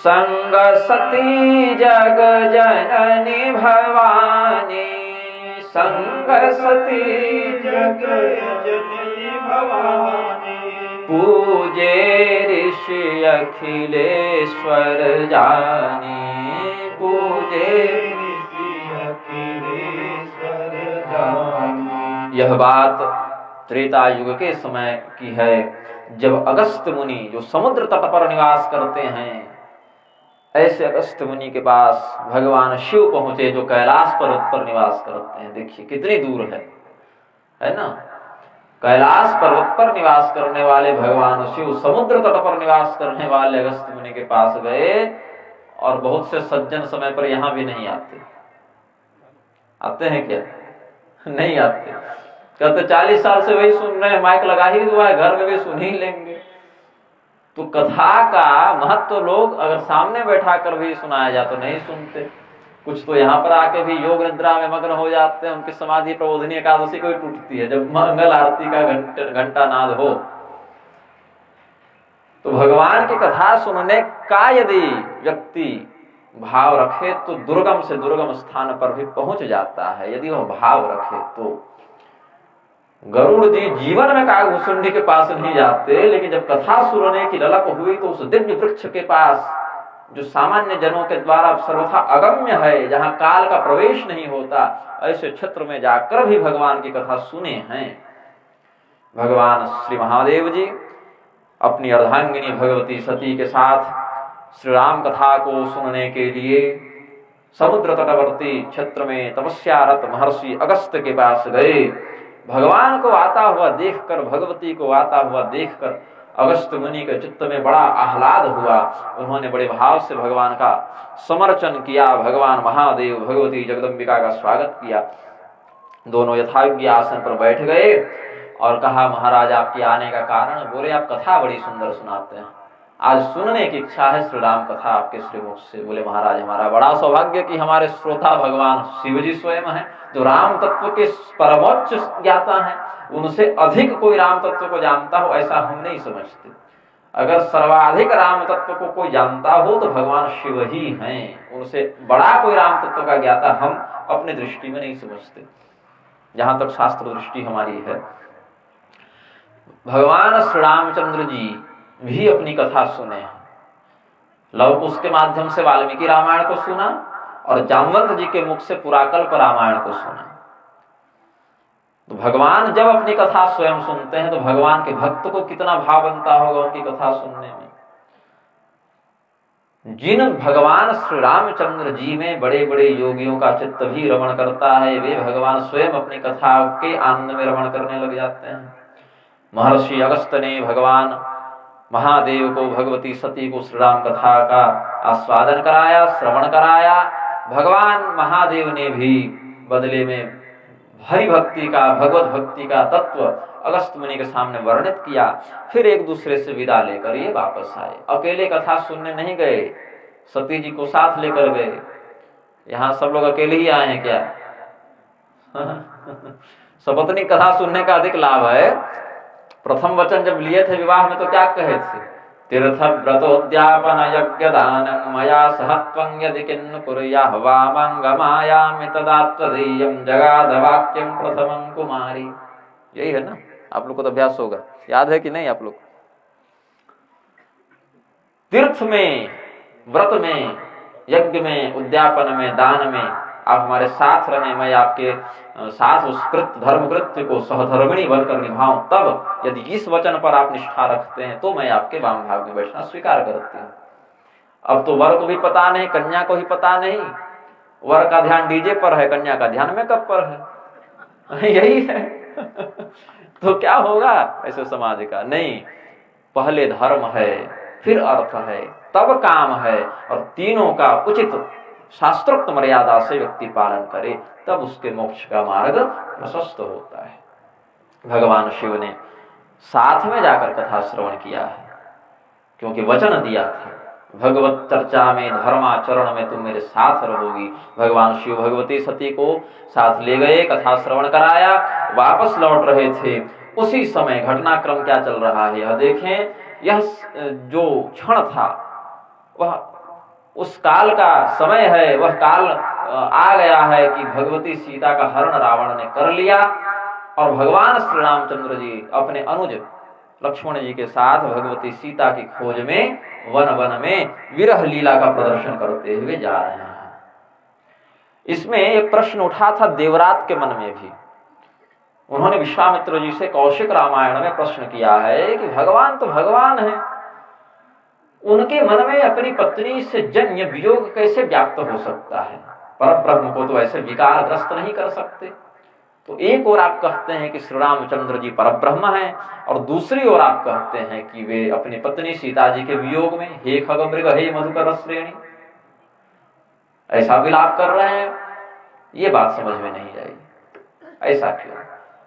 संग सती जग जननी भवानी, संग सती जग जननी भवानी, पूजे ऋषि अखिलेश्वर जानी, पूजे ऋषि अखिलेश्वर जानी। यह बात त्रेता युग के समय की है, जब अगस्त मुनि जो समुद्र तट पर निवास करते हैं, ऐसे अगस्त मुनि के पास भगवान शिव पहुंचे जो कैलाश पर्वत पर निवास करते हैं। देखिए कितनी दूर है ना। कैलाश पर्वत पर निवास करने वाले भगवान शिव समुद्र तट पर निवास करने वाले अगस्त मुनि के पास गए, और बहुत से सज्जन समय पर यहां भी नहीं आते। आते हैं क्या? नहीं आते। कहते 40 साल से वही सुन रहे हैं, माइक लगा ही हुआ है, घर में भी सुन ही लेंगे। तो कथा का महत्व लोग अगर सामने बैठा कर भी सुनाया जाए तो नहीं सुनते। कुछ तो यहाँ पर आके भी योग निद्रा में मग्न हो जाते हैं, उनकी समाधि प्रबोधनी एकादशी को ही टूटती है जब मंगल आरती का घंटा नाद हो। तो भगवान की कथा सुनने का यदि व्यक्ति भाव रखे तो दुर्गम से दुर्गम स्थान पर भी पहुंच जाता है, यदि वह भाव रखे तो। गरुड़ जी जीवन में कागभूषुंडी के पास नहीं जाते, लेकिन जब कथा सुनने की ललक हुई तो उस दिव्य वृक्ष के पास, जो सामान्य जनों के द्वारा सर्वथा अगम्य है, जहां काल का प्रवेश नहीं होता, ऐसे क्षेत्र में जाकर भी भगवान की कथा सुने हैं। भगवान श्री महादेव जी अपनी अर्धांगिनी भगवती सती के साथ श्री राम कथा को सुनने के लिए समुद्र तटवर्ती क्षेत्र में तपस्यारत महर्षि अगस्त के पास गए। भगवान को आता हुआ देखकर, भगवती को आता हुआ देखकर अगस्त मुनि के चित्त में बड़ा आह्लाद हुआ। उन्होंने बड़े भाव से भगवान का समर्चन किया, भगवान महादेव भगवती जगदम्बिका का स्वागत किया। दोनों यथायोग्य आसन पर बैठ गए और कहा, महाराज आपके आने का कारण? बोले, आप कथा बड़ी सुंदर सुनाते हैं, आज सुनने की इच्छा है श्री राम कथा आपके श्रीमुख से। बोले, महाराज हमारा बड़ा सौभाग्य कि हमारे श्रोता भगवान शिव जी स्वयं हैं, जो राम तत्व के परमोच्च ज्ञाता हैं। उनसे अधिक कोई राम तत्व को जानता हो ऐसा हम नहीं समझते। अगर सर्वाधिक राम तत्व को कोई जानता हो तो भगवान शिव ही हैं। उनसे बड़ा कोई राम तत्व का ज्ञाता हम अपनी दृष्टि में नहीं समझते, जहां तक शास्त्र दृष्टि हमारी है। भगवान श्री रामचंद्र जी भी अपनी कथा सुने हैं। लव कुश के माध्यम से वाल्मीकि रामायण को सुना और जामवंत जी के मुख से पुराकल्प रामायण को सुना। तो भगवान जब अपनी कथा स्वयं सुनते हैं तो भगवान के भक्त को कितना भाव बनता होगा उनकी कथा सुनने में। जिन भगवान श्री रामचंद्र जी में बड़े बड़े योगियों का चित्त भी रमण करता है, वे भगवान स्वयं अपनी कथा के आनंद में रमण करने लग जाते हैं। महर्षि अगस्त्य ने भगवान महादेव को, भगवती सती को श्री राम कथा का आस्वादन कराया, श्रवण कराया। भगवान महादेव ने भी बदले में हरि भक्ति का, भगवत भक्ति का तत्व अगस्त्य मुनि के सामने वर्णित किया। फिर एक दूसरे से विदा लेकर ये वापस आए। अकेले कथा सुनने नहीं गए, सती जी को साथ लेकर गए। यहाँ सब लोग अकेले ही आए हैं क्या? सपत्नी कथा सुनने का अधिक लाभ है। प्रथम वचन जब लिए थे विवाह में तो क्या कहे थे? तीर्थ व्रतोद्यापन यज्ञ दानं मया सह त्वं यदि किन्न कुर्याः वामंगमायामि तदा त्वदीयं जगाद वाक्यं प्रथमं कुमारी। यही है ना? आप लोग को तो अभ्यास होगा, याद है कि नहीं आप लोग? तीर्थ में, व्रत में, यज्ञ में, उद्यापन में, दान में आप हमारे साथ रहें, मैं आपके साथ उस धर्म कृत्य को सहधर्मिणी बनकर निभाऊं, तब यदि इस वचन पर आप निष्ठा रखते हैं तो मैं आपके वाम भाग में बैठना स्वीकार करती हूँ। अब तो वर को भी पता नहीं, कन्या को भी पता नहीं। वर का ध्यान डीजे पर है, कन्या का ध्यान मेकअप पर है। यही है। तो क्या होगा ऐसे समाज का? नहीं, पहले धर्म है, फिर अर्थ है, तब काम है, और तीनों का उचित शास्त्रोक्त मर्यादा से व्यक्ति पालन करे, तब उसके मोक्ष का मार्ग प्रशस्त होता है। भगवान शिव ने साथ में जाकर कथा श्रवण किया है, क्योंकि वचन दिया था, भगवत चर्चा में, धर्माचरण में तुम मेरे साथ रहोगी। भगवान शिव भगवती सती को साथ ले गए, कथा श्रवण कराया, वापस लौट रहे थे। उसी समय घटनाक्रम क्या चल रहा है यह देखें। यह जो क्षण था वह उस काल का समय है, वह काल आ गया है कि भगवती सीता का हरण रावण ने कर लिया, और भगवान श्री रामचंद्र जी अपने अनुज लक्ष्मण जी के साथ भगवती सीता की खोज में वन वन में विरह लीला का प्रदर्शन करते हुए जा रहे हैं। इसमें एक प्रश्न उठा था देवरात के मन में भी। उन्होंने विश्वामित्र जी से कौशिक रामायण में प्रश्न किया है कि भगवान तो भगवान है, उनके मन में अपनी पत्नी से जन्य वियोग कैसे व्याप्त हो सकता है? परब्रह्म को तो ऐसे विकारग्रस्त नहीं कर सकते। तो एक ओर आप कहते हैं कि श्री रामचंद्र जी परब्रह्म हैं, और दूसरी ओर आप कहते हैं कि वे अपनी पत्नी सीता जी के वियोग में हे खगमृग हे मधुकर श्रेणी ऐसा विलाप कर रहे हैं। ये बात समझ में नहीं आई, ऐसा क्यों?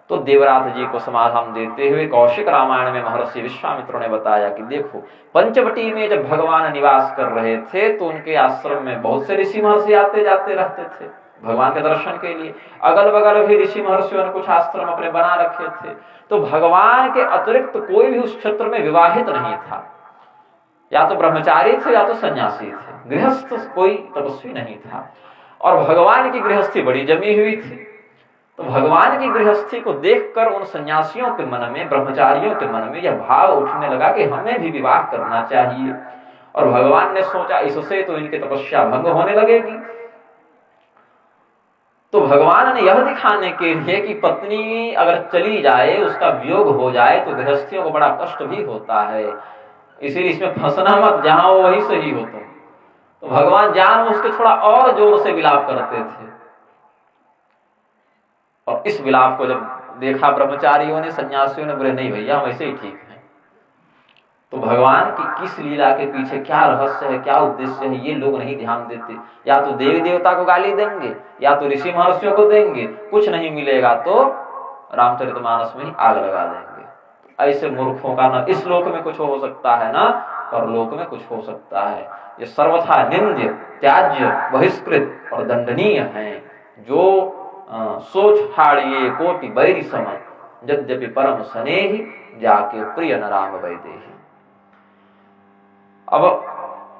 तो देवरात जी को समाधान देते हुए कौशिक रामायण में महर्षि विश्वामित्र ने बताया कि देखो, पंचवटी में जब भगवान निवास कर रहे थे तो उनके आश्रम में बहुत से ऋषि महर्षि आते जाते रहते थे भगवान के दर्शन के लिए। अगल बगल भी ऋषि महर्षियों ने कुछ आश्रम अपने बना रखे थे। तो भगवान के अतिरिक्त कोई भी उस क्षेत्र में विवाहित नहीं था, या तो ब्रह्मचारी थे या तो सन्यासी थे, गृहस्थ कोई तपस्वी नहीं था। और भगवान की गृहस्थी बड़ी जमी हुई थी। तो भगवान की गृहस्थी को देखकर उन सन्यासियों के मन में, ब्रह्मचारियों के मन में यह भाव उठने लगा कि हमें भी विवाह करना चाहिए। और भगवान ने सोचा इससे तो इनकी तपस्या भंग होने लगेगी। तो भगवान ने यह दिखाने के लिए कि पत्नी अगर चली जाए, उसका वियोग हो जाए, तो गृहस्थियों को बड़ा कष्ट भी होता है, इसीलिए इसमें फंसना मत, जहां हो वही सही हो तुम। तो भगवान जान उसके थोड़ा और जोर से विलाप करते थे। और इस विलाप को जब देखा ब्रह्मचारियों ने, सन्यासियों ने, बोले नहीं भैया हम ऐसे ही ठीक हैं। तो भगवान की किस लीला के पीछे क्या रहस्य है, क्या उद्देश्य है, ये लोग नहीं ध्यान देते। या तो देवी देवता को गाली देंगे, या तो ऋषि महर्षियों को देंगे, कुछ नहीं मिलेगा तो रामचरितमानस में ही आग लगा देंगे। ऐसे मूर्खों का न इस लोक में कुछ हो सकता है, न परलोक में कुछ हो सकता है। ये सर्वथा निंद्य, त्याज्य, बहिष्कृत और दंडनीय है। जो सोच ठाड़िए कोटि बैरी सम, यद्यपि परम स्नेहि जाके प्रिय न राम वैदेही। अब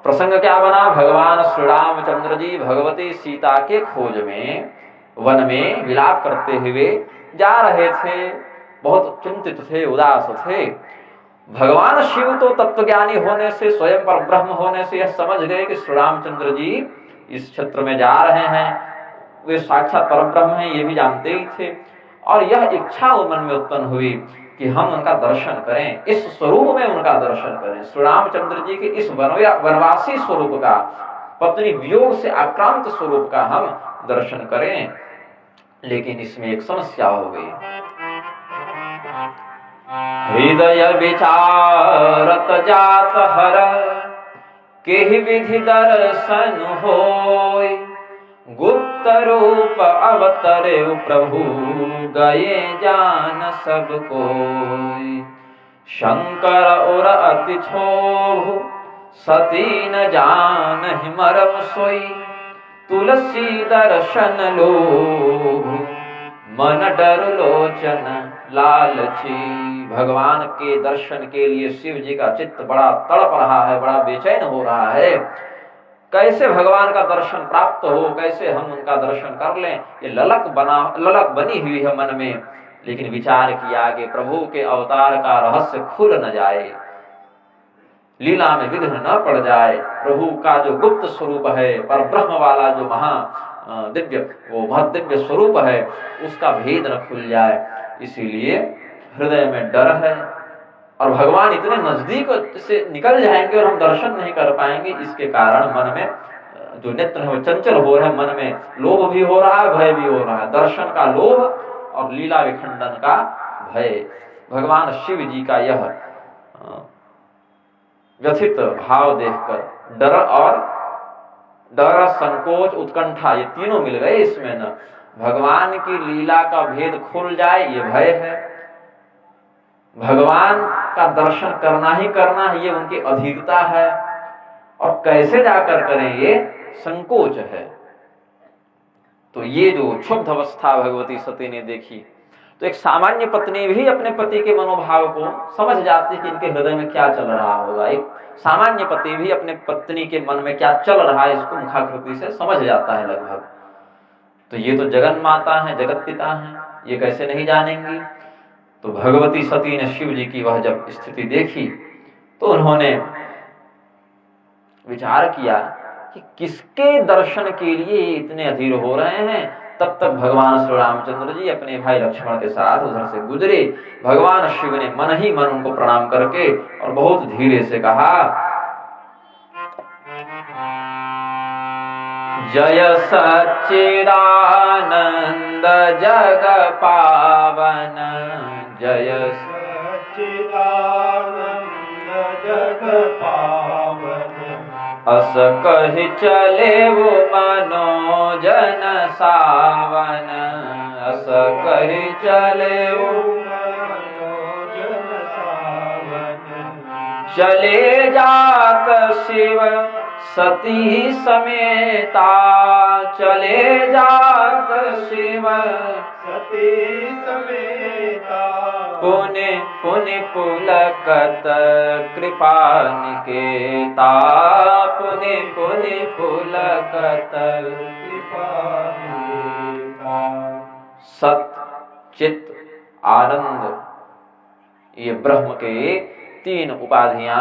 प्रसंग क्या बना? भगवान श्री रामचंद्र जी भगवती सीता के खोज में वन में विलाप करते हुए जा रहे थे, बहुत चिंतित थे, उदास थे। भगवान शिव तो तत्वज्ञानी होने से, स्वयं पर ब्रह्म होने से यह समझ गए कि श्री रामचंद्र जी इस क्षेत्र में जा रहे हैं, वे साक्षात परब्रह्म हैं, ये भी जानते ही थे। और यह इच्छा मन में उत्पन्न हुई कि हम उनका दर्शन करें, इस स्वरूप में उनका दर्शन करें। श्री रामचंद्र जी के इस वनवासी स्वरूप का, पत्नी वियोग से आक्रांत स्वरूप का हम दर्शन करें। लेकिन इसमें एक समस्या हो गई। हृदय विचारत जात हर, केहि विधि दर्शन होय। गुप्त रूप अवतरे प्रभु, गए जान सब कोय। शंकर और अति छोह, सती न जानहि मरम सोई। तुलसी दर्शन लोभ, मन डर लोचन लालची। भगवान के दर्शन के लिए शिव जी का चित्त बड़ा तड़प रहा है, बड़ा बेचैन हो रहा है। कैसे भगवान का दर्शन प्राप्त हो, कैसे हम उनका दर्शन कर लें, ये ललक बनी हुई है मन में। लेकिन विचार किया कि प्रभु के अवतार का रहस्य खुल न जाए, लीला में विघ्न न पड़ जाए। प्रभु का जो गुप्त स्वरूप है, पर ब्रह्म वाला जो दिव्य, वो महदिव्य स्वरूप है, उसका भेद न खुल जाए। इसीलिए हृदय में डर है, और भगवान इतने नजदीक से निकल जाएंगे और हम दर्शन नहीं कर पाएंगे। इसके कारण मन में जो नेत्र है वो चंचल हो रहा है, मन में लोभ भी हो रहा है, भय भी हो रहा है। दर्शन का लोभ और लीला विखंडन का भय। भगवान शिव जी का यह व्यथित भाव देखकर डर, संकोच, उत्कंठा, ये तीनों मिल गए इसमें। न भगवान की लीला का भेद खुल जाए ये भय है, भगवान का दर्शन करना ही करना है ये उनकी अधीरता है, और कैसे जाकर करें ये संकोच है। तो ये जो क्षुब्ध अवस्था भगवती सती ने देखी, तो एक सामान्य पत्नी भी अपने पति के मनोभाव को समझ जाती कि इनके हृदय में क्या चल रहा होगा। एक सामान्य पति भी अपने पत्नी के मन में क्या चल रहा है इसको मुखाकृति से समझ जाता है लगभग। तो ये तो जगन माता है, जगत पिता है, ये कैसे नहीं जानेंगी। तो भगवती सती ने शिव जी की वह जब स्थिति देखी तो उन्होंने विचार किया कि किसके दर्शन के लिए इतने अधीर हो रहे हैं। तब तक भगवान श्री रामचंद्र जी अपने भाई लक्ष्मण के साथ उधर से गुजरे। भगवान शिव ने मन ही मन उनको प्रणाम करके और बहुत धीरे से कहा, जय सच्चिदानंद जग पावन, जय सच्चिदानंद जग पावन। अस कहि चले वो मनोजन सावन, अस कहि चले वो मनोजन सावन। चले जात शिव सती समेता, चले जात शिव सती समेता। पुनि पुनि पुलकत कृपा निकेता, पुनि पुनि पुलकत कृपा निकेता। सत, चित, आनंद, ये ब्रह्म के तीन उपाधियां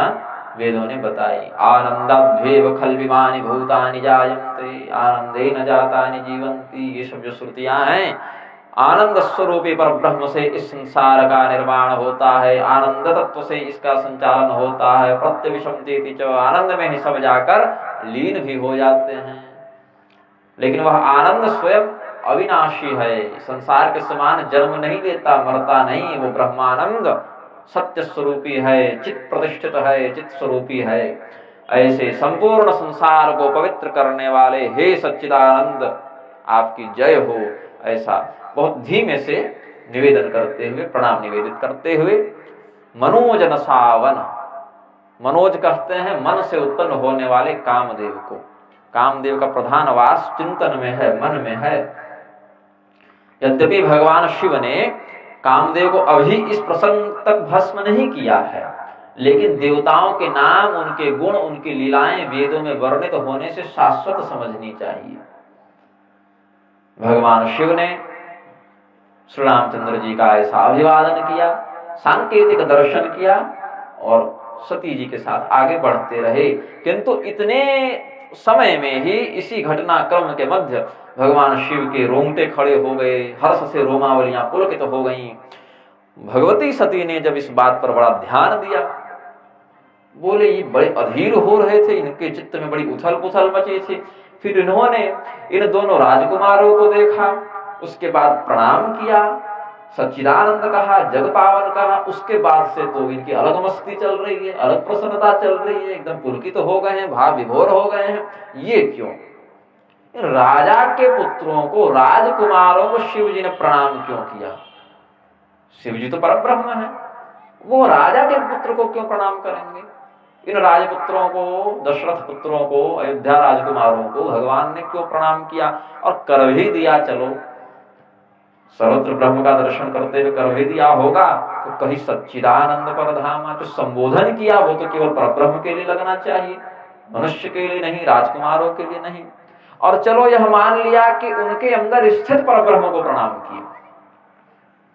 वेदों ने बताई। आनंदाद्वेव खल्विमानि भूतानि जायन्ते, आनंदे न जातानि जीवन्ति। ये सब जो श्रुतियां हैं, आनंद स्वरूपी पर ब्रह्म से इस संसार का निर्माण होता है, आनंद तत्व से इसका संचालन होता है। प्रत्यविषमते च, आनंद में ही सब जाकर लीन भी हो जाते हैं। लेकिन वह आनंद स्वयं अविनाशी है, संसार के समान जन्म नहीं लेता, मरता नहीं। वो ब्रह्मानंद सत्य स्वरूपी है, चित प्रतिष्ठित है, चित स्वरूपी है। ऐसे संपूर्ण संसार को पवित्र करने वाले हे सच्चिदानंद आपकी जय हो, ऐसा बहुत धीमे से निवेदन करते हुए, प्रणाम निवेदित करते हुए, मनोजन सावन, मनोज कहते हैं मन से उत्पन्न होने वाले कामदेव को। कामदेव का प्रधान वास चिंतन में है, मन में है। यद्यपि भगवान शिव ने कामदेव को अभी इस प्रसंग तक भस्म नहीं किया है, लेकिन देवताओं के नाम, उनके गुण, उनकी लीलाएं वेदों में वर्णित होने से शाश्वत समझनी चाहिए। भगवान शिव ने श्री रामचंद्र जी का ऐसा अभिवादन किया, सांकेतिक दर्शन किया और सती जी के साथ आगे बढ़ते रहे। किंतु इतने समय में ही, इसी घटनाक्रम के मध्य, भगवान शिव के रोंगटे खड़े हो गए, हर्ष से रोमावलियां पुलकित हो गईं। भगवती सती ने जब इस बात पर बड़ा ध्यान दिया, बोले ये बड़े अधीर हो रहे थे, इनके चित्त में बड़ी उथल पुथल मची थी। फिर इन्होंने इन दोनों राजकुमारों को देखा, उसके बाद प्रणाम किया, सच्चिदानंद कहा, जग पावन कहा। उसके बाद से तो इनकी अलग मस्ती चल रही है, अलग प्रसन्नता चल रही है, एकदम पुलकित हो गए हैं, भाव विभोर हो गए हैं। ये क्यों? राजा के पुत्रों को, राजकुमारों को शिव जी ने प्रणाम क्यों किया? शिव जी तो परब्रह्म है, वो राजा के पुत्र को क्यों प्रणाम करेंगे? इन राजपुत्रों को, दशरथ पुत्रों को, अयोध्या राजकुमारों को भगवान ने क्यों प्रणाम किया? और कर भी दिया, चलो सर्वत्र ब्रह्म का दर्शन करते हुए कर भी दिया होगा, तो कहीं सच्चिदानंद परधामा जो संबोधन किया वो तो केवल परब्रह्म के लिए लगना चाहिए, मनुष्य के लिए नहीं, राजकुमारों के लिए नहीं। और चलो यह मान लिया कि उनके अंदर स्थित परब्रह्म को प्रणाम किया,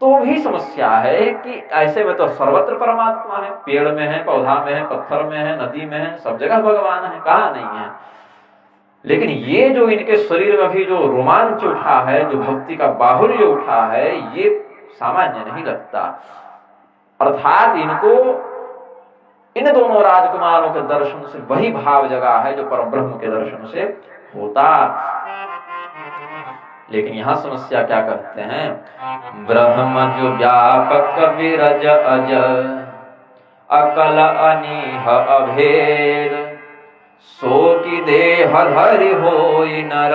तो भी समस्या है कि ऐसे में तो सर्वत्र परमात्मा है, पेड़ में है, पौधा में है, पत्थर में है, नदी में है, सब जगह भगवान है, कहाँ नहीं है। लेकिन ये जो इनके शरीर में भी जो रोमांच उठा है, जो भक्ति का बाहुल्य उठा है, ये सामान्य नहीं लगता। अर्थात इनको इन दोनों राजकुमारों के दर्शन से वही भाव जगा है जो परब्रह्म के दर्शन से होता। लेकिन यहां समस्या क्या कहते हैं? ब्रह्म जो व्यापक विरज अज, अकल अनीह अभेद, सो की देह धरि होई नर,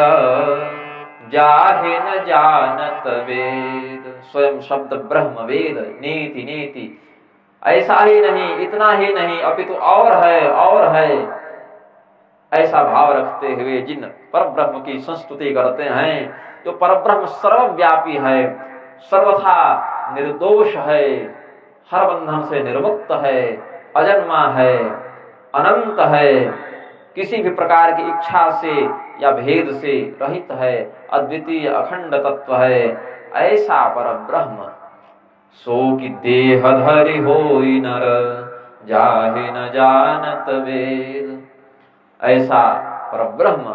जाहि न जानत वेद। स्वयं शब्द ब्रह्म वेद, नीति नीति, ऐसा ही नहीं, इतना ही नहीं, अपितु और है, ऐसा भाव रखते हुए जिन परब्रह्म की संस्तुति करते हैं, जो परब्रह्म सर्वव्यापी है, सर्वथा निर्दोष है, हर बंधन से निर्मुक्त है, अजन्मा है, अनंत है, किसी भी प्रकार की इच्छा से या भेद से रहित है, अद्वितीय अखंड तत्व है, ऐसा परब्रह्म सो की देह धरि होई नर, जाहि न जानत वेद। ऐसा परब्रह्म,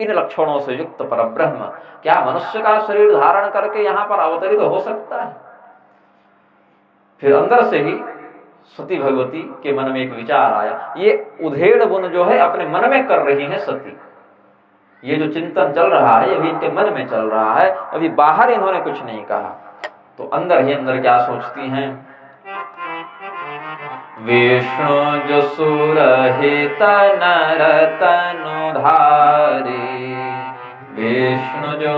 इन लक्षणों से युक्त परब्रह्म क्या मनुष्य का शरीर धारण करके यहाँ पर अवतरित हो सकता है? फिर अंदर से ही सती भगवती के मन में एक विचार आया, ये उधेड़ बुन जो है अपने मन में कर रही है सती। ये जो चिंतन चल रहा है अभी इनके मन में चल रहा है, अभी बाहर इन्होंने कुछ नहीं कहा, तो अंदर ही अंदर क्या सोचती हैं? विष्णु जो सुरहित नर तनु धारे, विष्णु जो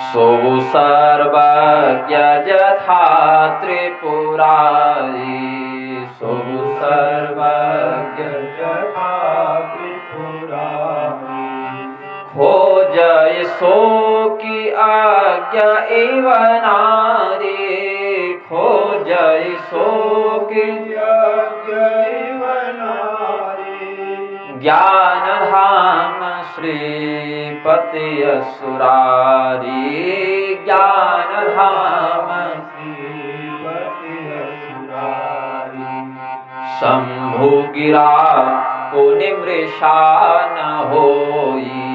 सो सर्वज्ञ यथा त्रिपुरारी, सो सर्वज्ञ यथा त्रिपुरारी, खोजय सो की आज्ञा एव नारी, खोजय सो की आज्ञा एव नारी, ज्ञान धाम श्रीपति असुरारी, ज्ञान धाम श्रीपति असुरारी, शंभु गिरा को निमृषा न होई,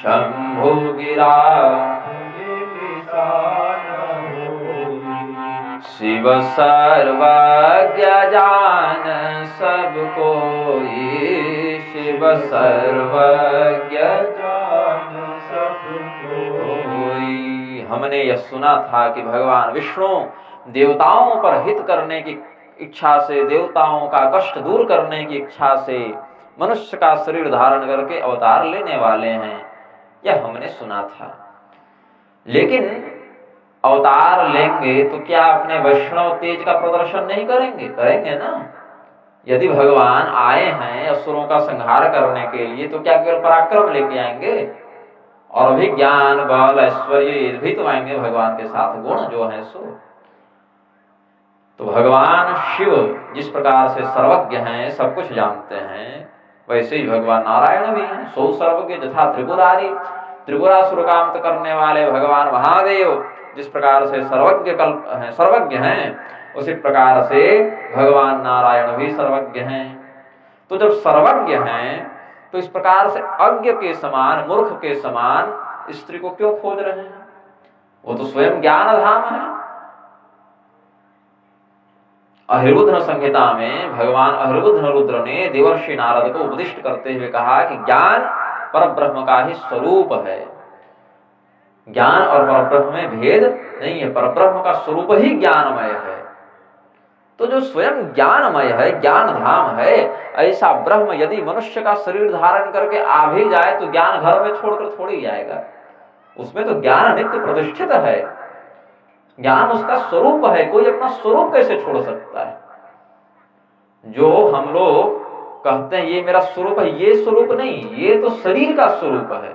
शंभु गिरा निमृषा न होई, शिव सर्वज्ञ जान सब कोई, शिव सर्वज्ञ जान सब कोई। हमने यह सुना था कि भगवान विष्णु देवताओं पर हित करने की इच्छा से, देवताओं का कष्ट दूर करने की इच्छा से मनुष्य का शरीर धारण करके अवतार लेने वाले हैं, यह हमने सुना था। लेकिन अवतार लेंगे तो क्या अपने वैष्णव तेज का प्रदर्शन नहीं करेंगे? करेंगे ना। यदि भगवान आए हैं असुरों का संहार करने के लिए, तो क्या केवल पराक्रम लेके आएंगे? और भी ज्ञान बल ऐश्वर्य भी तो आएंगे भगवान के साथ, गुण जो है सो। तो भगवान शिव जिस प्रकार से सर्वज्ञ हैं, सब कुछ जानते हैं, वैसे ही भगवान नारायण भी हैं, सो सर्वज्ञ यथा त्रिपुरारी। त्रिपुरासुर का अंत करने वाले भगवान महादेव जिस प्रकार से सर्वज्ञ हैं, उसी प्रकार से भगवान नारायण भी सर्वज्ञ हैं। तो जब सर्वज्ञ हैं तो इस प्रकार से अज्ञ के समान, मूर्ख के समान स्त्री को क्यों खोज रहे हैं? वो तो स्वयं ज्ञान धाम है। अहिर्बुद्ध संहिता में भगवान अहिर्बुद्ध रुद्र ने देवर्षि नारद को उपदिष्ट करते हुए कहा कि ज्ञान परब्रह्म का ही स्वरूप है। ज्ञान और परब्रह्म में भेद नहीं है, परब्रह्म का स्वरूप ही ज्ञानमय है। तो जो स्वयं ज्ञानमय है, ज्ञान धाम है, ऐसा ब्रह्म यदि मनुष्य का शरीर धारण करके आ भी जाए तो ज्ञान घर में छोड़कर थोड़ी जाएगा। उसमें तो ज्ञान नित्य प्रतिष्ठित है, ज्ञान उसका स्वरूप है। कोई अपना स्वरूप कैसे छोड़ सकता है? जो हम लोग कहते हैं ये मेरा स्वरूप है, ये स्वरूप नहीं, ये तो शरीर का स्वरूप है,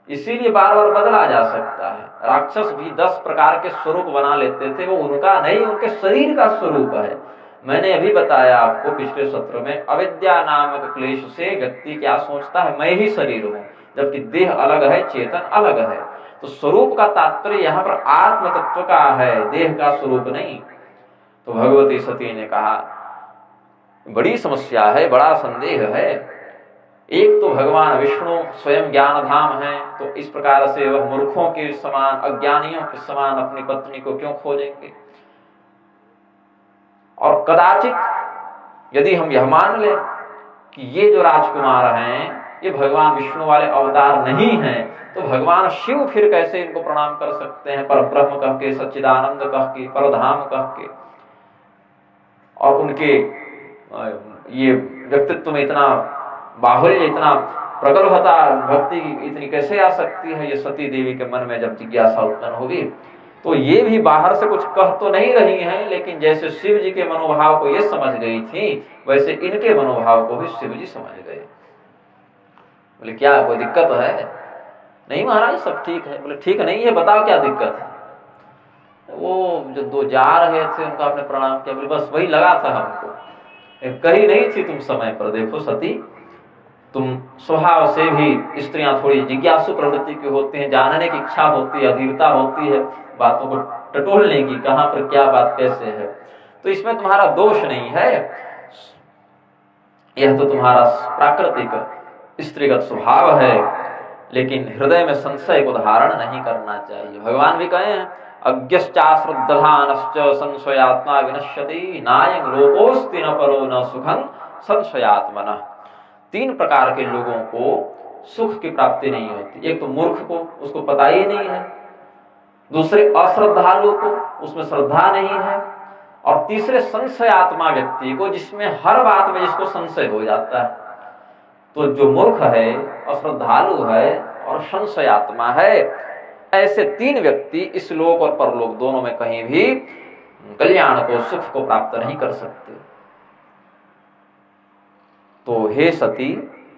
इसीलिए बार बार बदला जा सकता है। राक्षस भी 10 प्रकार के स्वरूप बना लेते थे, वो उनका नहीं, उनके शरीर का स्वरूप है। मैंने अभी बताया आपको पिछले सत्र में, अविद्या नामक क्लेश से व्यक्ति क्या सोचता है, मैं ही शरीर हूं, जबकि देह अलग है, चेतन अलग है। तो स्वरूप का तात्पर्य यहाँ पर आत्म तत्व का है, देह का स्वरूप नहीं। तो भगवती सती ने कहा बड़ी समस्या है, बड़ा संदेह है। एक तो भगवान विष्णु स्वयं ज्ञान धाम है, तो इस प्रकार से वह मूर्खों के समान, अज्ञानियों के समान अपनी पत्नी को क्यों खोजेंगे? और कदाचित यदि हम यह मान लें कि ये जो राजकुमार हैं ये भगवान विष्णु वाले अवतार नहीं हैं, तो भगवान शिव फिर कैसे इनको प्रणाम कर सकते हैं? पर ब्रह्म कह के, सच्चिदानंद कह के, परधाम कह के। और उनके ये व्यक्तित्व में इतना बाहुल्य, इतना प्रगल्भता, भक्ति इतनी कैसे आ सकती है? ये सती देवी के मन में जब जिज्ञासा उत्पन्न होगी तो ये भी बाहर से कुछ कह तो नहीं रही हैं, लेकिन जैसे शिव जी के मनोभाव को ये समझ गई थी, वैसे इनके मनोभाव को भी शिव जी समझ गए। बोले क्या कोई दिक्कत है? नहीं महाराज सब ठीक है। बोले ठीक नहीं है, बताओ क्या दिक्कत है? वो जो 2 जा रहे थे उनका आपने प्रणाम किया। बोले बस वही लगा था हमको, कही नहीं थी तुम समय पर। देखो सती, तुम स्वभाव से भी स्त्रियां थोड़ी जिज्ञासु प्रवृत्ति की होती हैं, जानने की इच्छा होती है, अधीरता होती है, बातों को टटोलने की, कहां पर क्या बात कैसे है। तो इसमें तुम्हारा दोष नहीं है, यह तो तुम्हारा प्राकृतिक स्त्रीगत स्वभाव है, लेकिन हृदय में संशय को धारण नहीं करना चाहिए। भगवान भी कहे हैं अज्ञश्चाश्रद्धानश्च संशयात्मा विनश्यति नायं लोकोस्ति न परो न सुखं संशयात्मनः। 3 प्रकार के लोगों को सुख की प्राप्ति नहीं होती। एक तो मूर्ख को, उसको पता ही नहीं है। दूसरे अश्रद्धालु को, उसमें श्रद्धा नहीं है। और तीसरे संशयात्मा व्यक्ति को, जिसमें हर बात में जिसको संशय हो जाता है। तो जो मूर्ख है, अश्रद्धालु है और संशयात्मा है, ऐसे 3 व्यक्ति इस लोक और परलोक दोनों में कहीं भी कल्याण को, सुख को प्राप्त नहीं कर सकते। तो हे सती,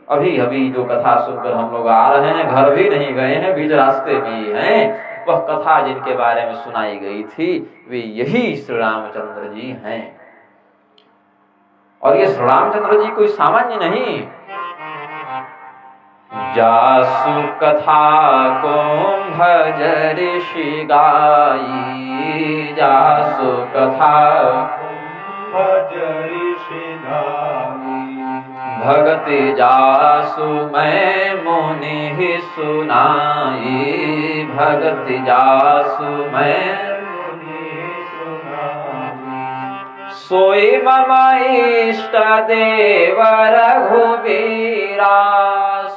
अभी अभी जो कथा सुनकर हम लोग आ रहे हैं, घर भी नहीं गए हैं, बीच रास्ते में ही हैं, वह कथा जिनके बारे में सुनाई गई थी वे यही श्री रामचंद्र जी हैं। और ये श्री रामचंद्र जी कोई सामान्य नहीं। जासु कथा को भज ऋषि गाई, जासु कथा भज ऋषि गाई, भगति जासु मैं मुनि ही सुनाई, भगति जासु मैं सोई मम इष्ट देव रघुवीरा,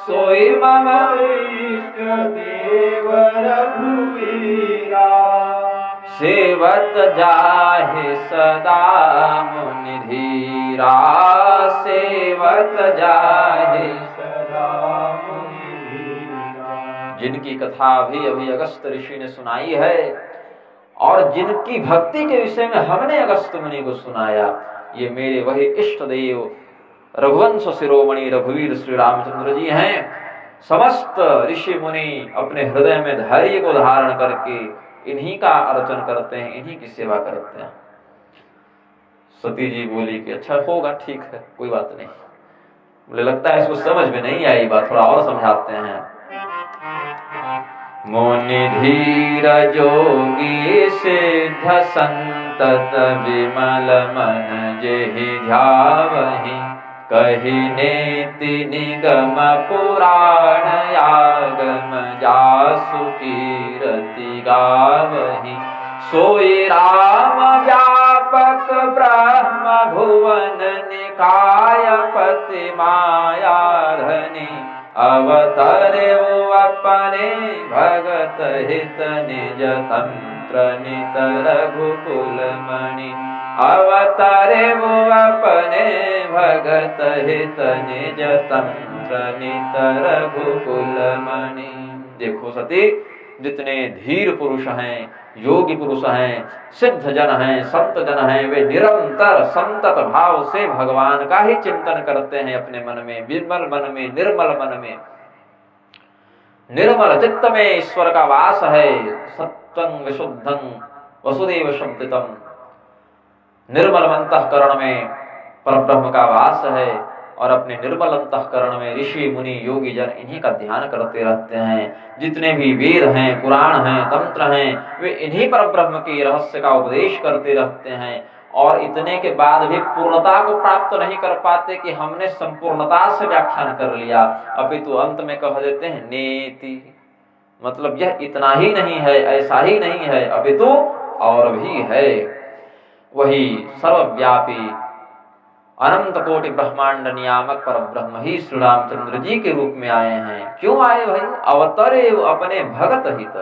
सोई मम इष्ट देव रघुवीरा, सेवत जाहि सदा मुनि धीरा, सेवत जाहि सदा मुनि धीरा। जिनकी कथा भी अभी अगस्त ऋषि ने सुनाई है और जिनकी भक्ति के विषय में हमने अगस्त मुनि को सुनाया, ये मेरे वही इष्ट देव रघुवंश शिरोमणि रघुवीर श्री रामचंद्र जी हैं। समस्त ऋषि मुनि अपने हृदय में धैर्य को धारण करके इन्हीं का अर्चन करते हैं, इन्हीं की सेवा करते हैं। सती जी बोली कि अच्छा होगा, ठीक है, कोई बात नहीं। मुझे लगता है इसको समझ में नहीं आई बात, थोड़ा और समझाते हैं। मुनि धीर जोगी सिद्ध संतत विमल मन जेहि ध्यावहि, कही नेति निगम पुराण आगम जासु कीरति गावही। सोई राम व्यापक ब्रह्म भुवन निकाय पति माया धनी। अवतरे वो अपने भगत हित निज तंत्र नित रघुकुल मणि। अवतरे वो अपने भगत हित निज तंत्र नित रघुकुल मणि। देखो सती, जितने धीर पुरुष हैं, योगी पुरुष हैं, सिद्ध जन हैं, संत जन हैं, वे निरंतर संतत भाव से भगवान का ही चिंतन करते हैं अपने मन में, विमल मन में, निर्मल मन में। निर्मल चित्त में ईश्वर का वास है। सत्वं विशुद्धं वसुदेव शब्दितम्। निर्मल अंतःकरण में परब्रह्म का वास है और अपने निर्मल अंतःकरण में ऋषि मुनि योगी जन इन्हीं का ध्यान करते रहते हैं। जितने भी वेद हैं, पुराण हैं, तंत्र हैं, वे इन्हीं परब्रह्म के रहस्य का उपदेश करते रहते हैं। और इतने के बाद भी पूर्णता को प्राप्त नहीं कर पाते कि हमने संपूर्णता से व्याख्यान कर लिया, अपितु अंत में कह देते हैं नेति। मतलब यह इतना ही नहीं है, ऐसा ही नहीं है, अपितु और भी है। वही सर्वव्यापी अनंत कोटि ब्रह्मांड नियामक पर ब्रह्म ही श्री रामचंद्र जी के रूप में आए हैं। क्यों आए भाई? अवतरे अपने भगत हित,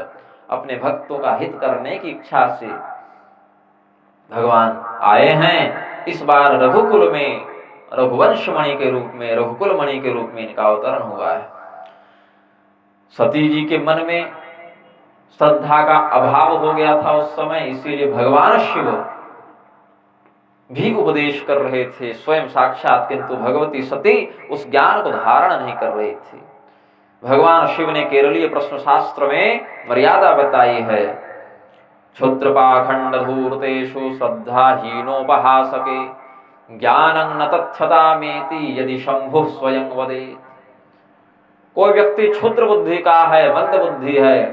अपने भक्तों का हित करने की इच्छा से भगवान आए हैं। इस बार रघुकुल में रघुवंश मणि के रूप में, रघुकुल मणि के रूप में इनका अवतरण हुआ है। सती जी के मन में श्रद्धा का अभाव हो गया था उस समय, इसीलिए भगवान शिव भी उपदेश कर रहे थे स्वयं साक्षात, किंतु भगवती सती उस ज्ञान को धारण नहीं कर रही थी। भगवान शिव ने केरलीय प्रश्न शास्त्र में मर्यादा बताई है। क्षुद्र पाखंड धूर्तेषु श्रद्धाहीनोपहासके ज्ञानं न तच्छतामेति यदि शंभु स्वयं वदेत्। कोई व्यक्ति क्षुद्र बुद्धि का है, मंद बुद्धि है,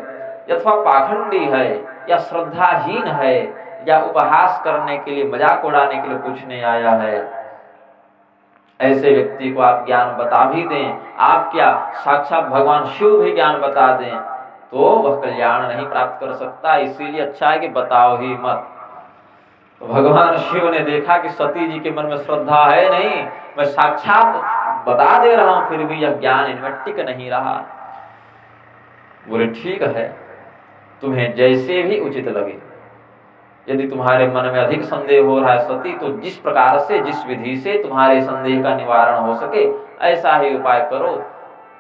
अथवा पाखंडी है, या श्रद्धाहीन है, या उपहास करने के लिए, मजाक उड़ाने के लिए पूछने आया है, ऐसे व्यक्ति को आप ज्ञान बता भी दें, आप क्या साक्षात भगवान शिव भी ज्ञान बता दें, तो वह कल्याण नहीं प्राप्त कर सकता। इसीलिए अच्छा है कि बताओ ही मत। तो भगवान शिव ने देखा कि सती जी के मन में श्रद्धा है नहीं, मैं साक्षात बता दे रहा हूं, फिर भी यह ज्ञान इनमें टिक नहीं रहा। बोले ठीक है, तुम्हें जैसे भी उचित लगे। यदि तुम्हारे मन में अधिक संदेह हो रहा है सती, तो जिस प्रकार से, जिस विधि से तुम्हारे संदेह का निवारण हो सके, ऐसा ही उपाय करो।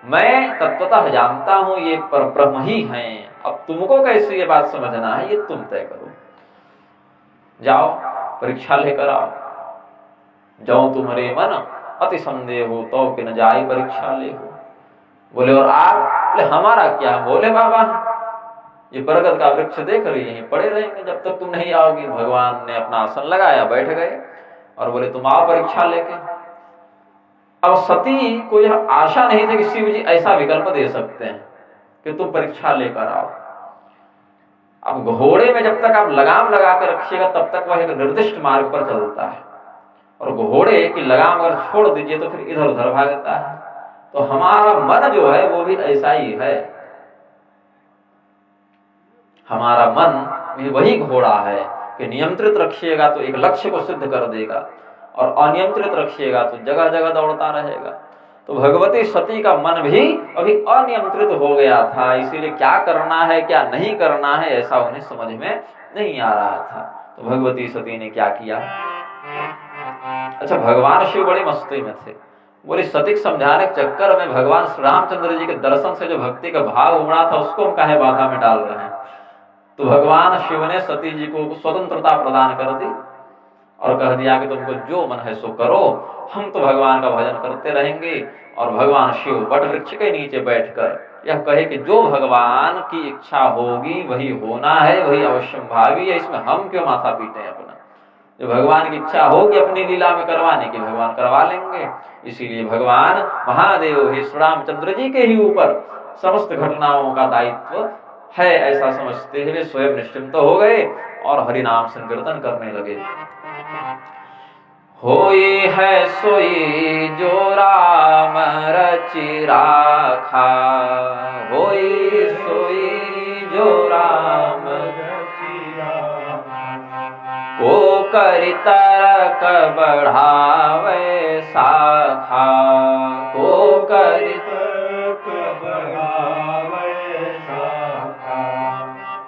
मैं तत्वतः जानता हूं ये परब्रह्म ही हैं। अब तुमको कैसे ये बात समझना है, ये तुम तय करो। जाओ परीक्षा लेकर आओ। जाओ तुम्हारे मन अति संदेह हो तो कि न जाए परीक्षा ले हो। बोले और आप? बोले हमारा क्या? बोले बाबा ये बरगद का वृक्ष देख रही है, पड़े रहेंगे जब तक तुम नहीं आओगी। भगवान ने अपना आसन लगाया, बैठ गए और बोले तुम आओ परीक्षा लेके। अब सती को यह आशा नहीं थी कि शिव जी ऐसा विकल्प दे सकते हैं कि तुम परीक्षा लेकर आओ। अब घोड़े में जब तक आप लगाम लगा कर रखिएगा, तब तक वह एक निर्दिष्ट मार्ग पर चलता है, और घोड़े की लगाम अगर छोड़ दीजिए तो फिर इधर उधर भागता है। तो हमारा मन जो है वो भी ऐसा ही है। हमारा मन भी वही घोड़ा है कि नियंत्रित रखिएगा तो एक लक्ष्य को सिद्ध कर देगा, और अनियंत्रित रखिएगा तो जगह जगह दौड़ता रहेगा। तो भगवती सती का मन भी अभी अनियंत्रित हो गया था, इसीलिए क्या करना है क्या नहीं करना है ऐसा उन्हें समझ में नहीं आ रहा था। तो भगवती सती ने क्या किया? अच्छा, भगवान शिव बड़ी मस्ती में थे। बोले सती को समझाने के चक्कर में भगवान श्री रामचंद्र जी के दर्शन से जो भक्ति का भाव उमड़ा था, उसको हम काहे बाधा में डाल रहे हैं। तो भगवान शिव ने सती जी को स्वतंत्रता प्रदान कर दी और कह दिया कि तुमको जो मन है सो करो, हम तो भगवान का भजन करते रहेंगे। और भगवान शिव वट वृक्ष के नीचे बैठकर यह कहे कि जो भगवान की इच्छा होगी वही होना है, वही अवश्यंभावी है, इसमें हम क्यों माथा पीटे अपना। जो भगवान की इच्छा होगी अपनी लीला में करवाने की, भगवान करवा लेंगे। इसीलिए भगवान महादेव ही श्री रामचंद्र जी के ही ऊपर समस्त घटनाओं का दायित्व है, ऐसा समझते हुए स्वयं निश्चिंत हो गए और हरिनाम संकीर्तन करने लगे। होई है सोई जो राम रचि राखा, होई सोई जो राम को करि तरक बढ़ावे शाखा, को करि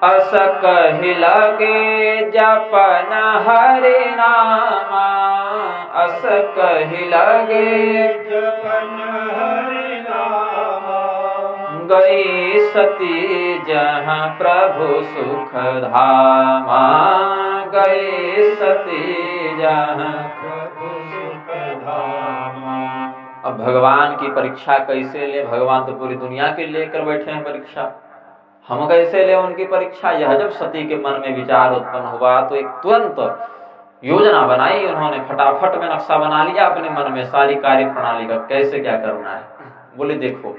अस कहि लगे जपन हरि नामा, अस कहि लगे जपन हरि नामा। गई सती जहाँ प्रभु सुख धामा, गई सती जहाँ प्रभु सुख धामा। अब भगवान की परीक्षा कैसे ले? भगवान तो पूरी दुनिया के लेकर बैठे हैं परीक्षा, हम कैसे ले उनकी परीक्षा? यह जब सती के मन में विचार उत्पन्न हुआ तो एक तुरंत योजना बनाई उन्होंने, फटाफट में नक्शा बना लिया अपने मन में सारी कार्य प्रणाली का, कैसे क्या करना है। बोले देखो,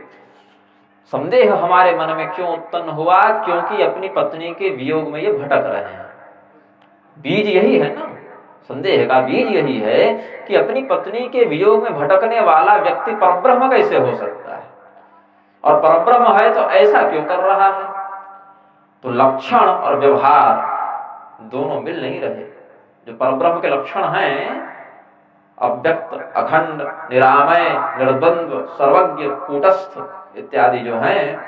संदेह हमारे मन में क्यों उत्पन्न हुआ? क्योंकि अपनी पत्नी के वियोग में ये भटक रहे हैं। बीज यही है ना, संदेह का बीज यही है कि अपनी पत्नी के वियोग में भटकने वाला व्यक्ति परब्रह्म कैसे हो सकता है, और परब्रह्म है तो ऐसा क्यों कर रहा है? तो लक्षण और व्यवहार दोनों मिल नहीं रहे। जो परब्रह्म के लक्षण हैं, अव्यक्त, अखंड, निरामय, निर्द्वंद्व, सर्वज्ञ, कूटस्थ इत्यादि जो हैं,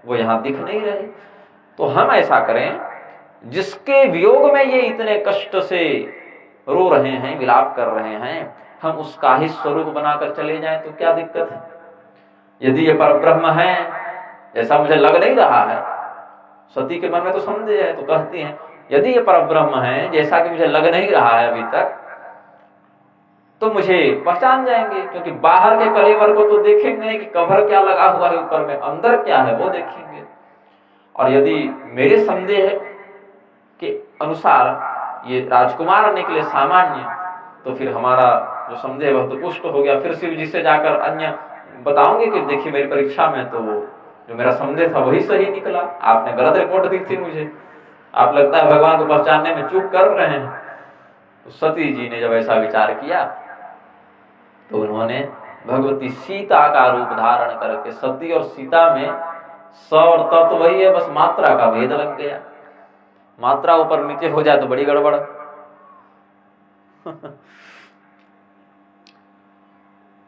वो यहां दिख नहीं रहे। तो हम ऐसा करें, जिसके वियोग में ये इतने कष्ट से रो रहे हैं, विलाप कर रहे हैं, हम उसका ही स्वरूप बनाकर चले जाएं तो क्या दिक्कत है? यदि ये परब्रह्म है, ऐसा मुझे लग नहीं रहा है, सती के मन में तो संदेह है, तो कहती हैं यदि ये परब्रह्म है जैसा कि मुझे लग नहीं रहा है अभी तक, तो मुझे पहचान जाएंगे, क्योंकि बाहर के कलेवर को तो देखेंगे नहीं कि कवर क्या लगा हुआ है ऊपर में, अंदर क्या है वो देखेंगे। और यदि मेरे संदेह के अनुसार ये राजकुमार निकले सामान्य, तो फिर हमारा जो संदेह वह तो पुष्ट हो गया। फिर शिव जी से जाकर अन्य बताओगे कि देखिए मेरी परीक्षा में तो जो मेरा संदेह था वही सही निकला, आपने गलत रिपोर्ट दी थी मुझे, आप लगता है भगवान को पहचानने में चूक कर रहे हैं। तो सती जी ने जब ऐसा विचार किया तो उन्होंने भगवती सीता का रूप धारण करके, सती और सीता में स और त तो वही है, बस मात्रा का भेद लग गया। मात्रा ऊपर नीचे हो जाए तो बड़ी गड़बड़।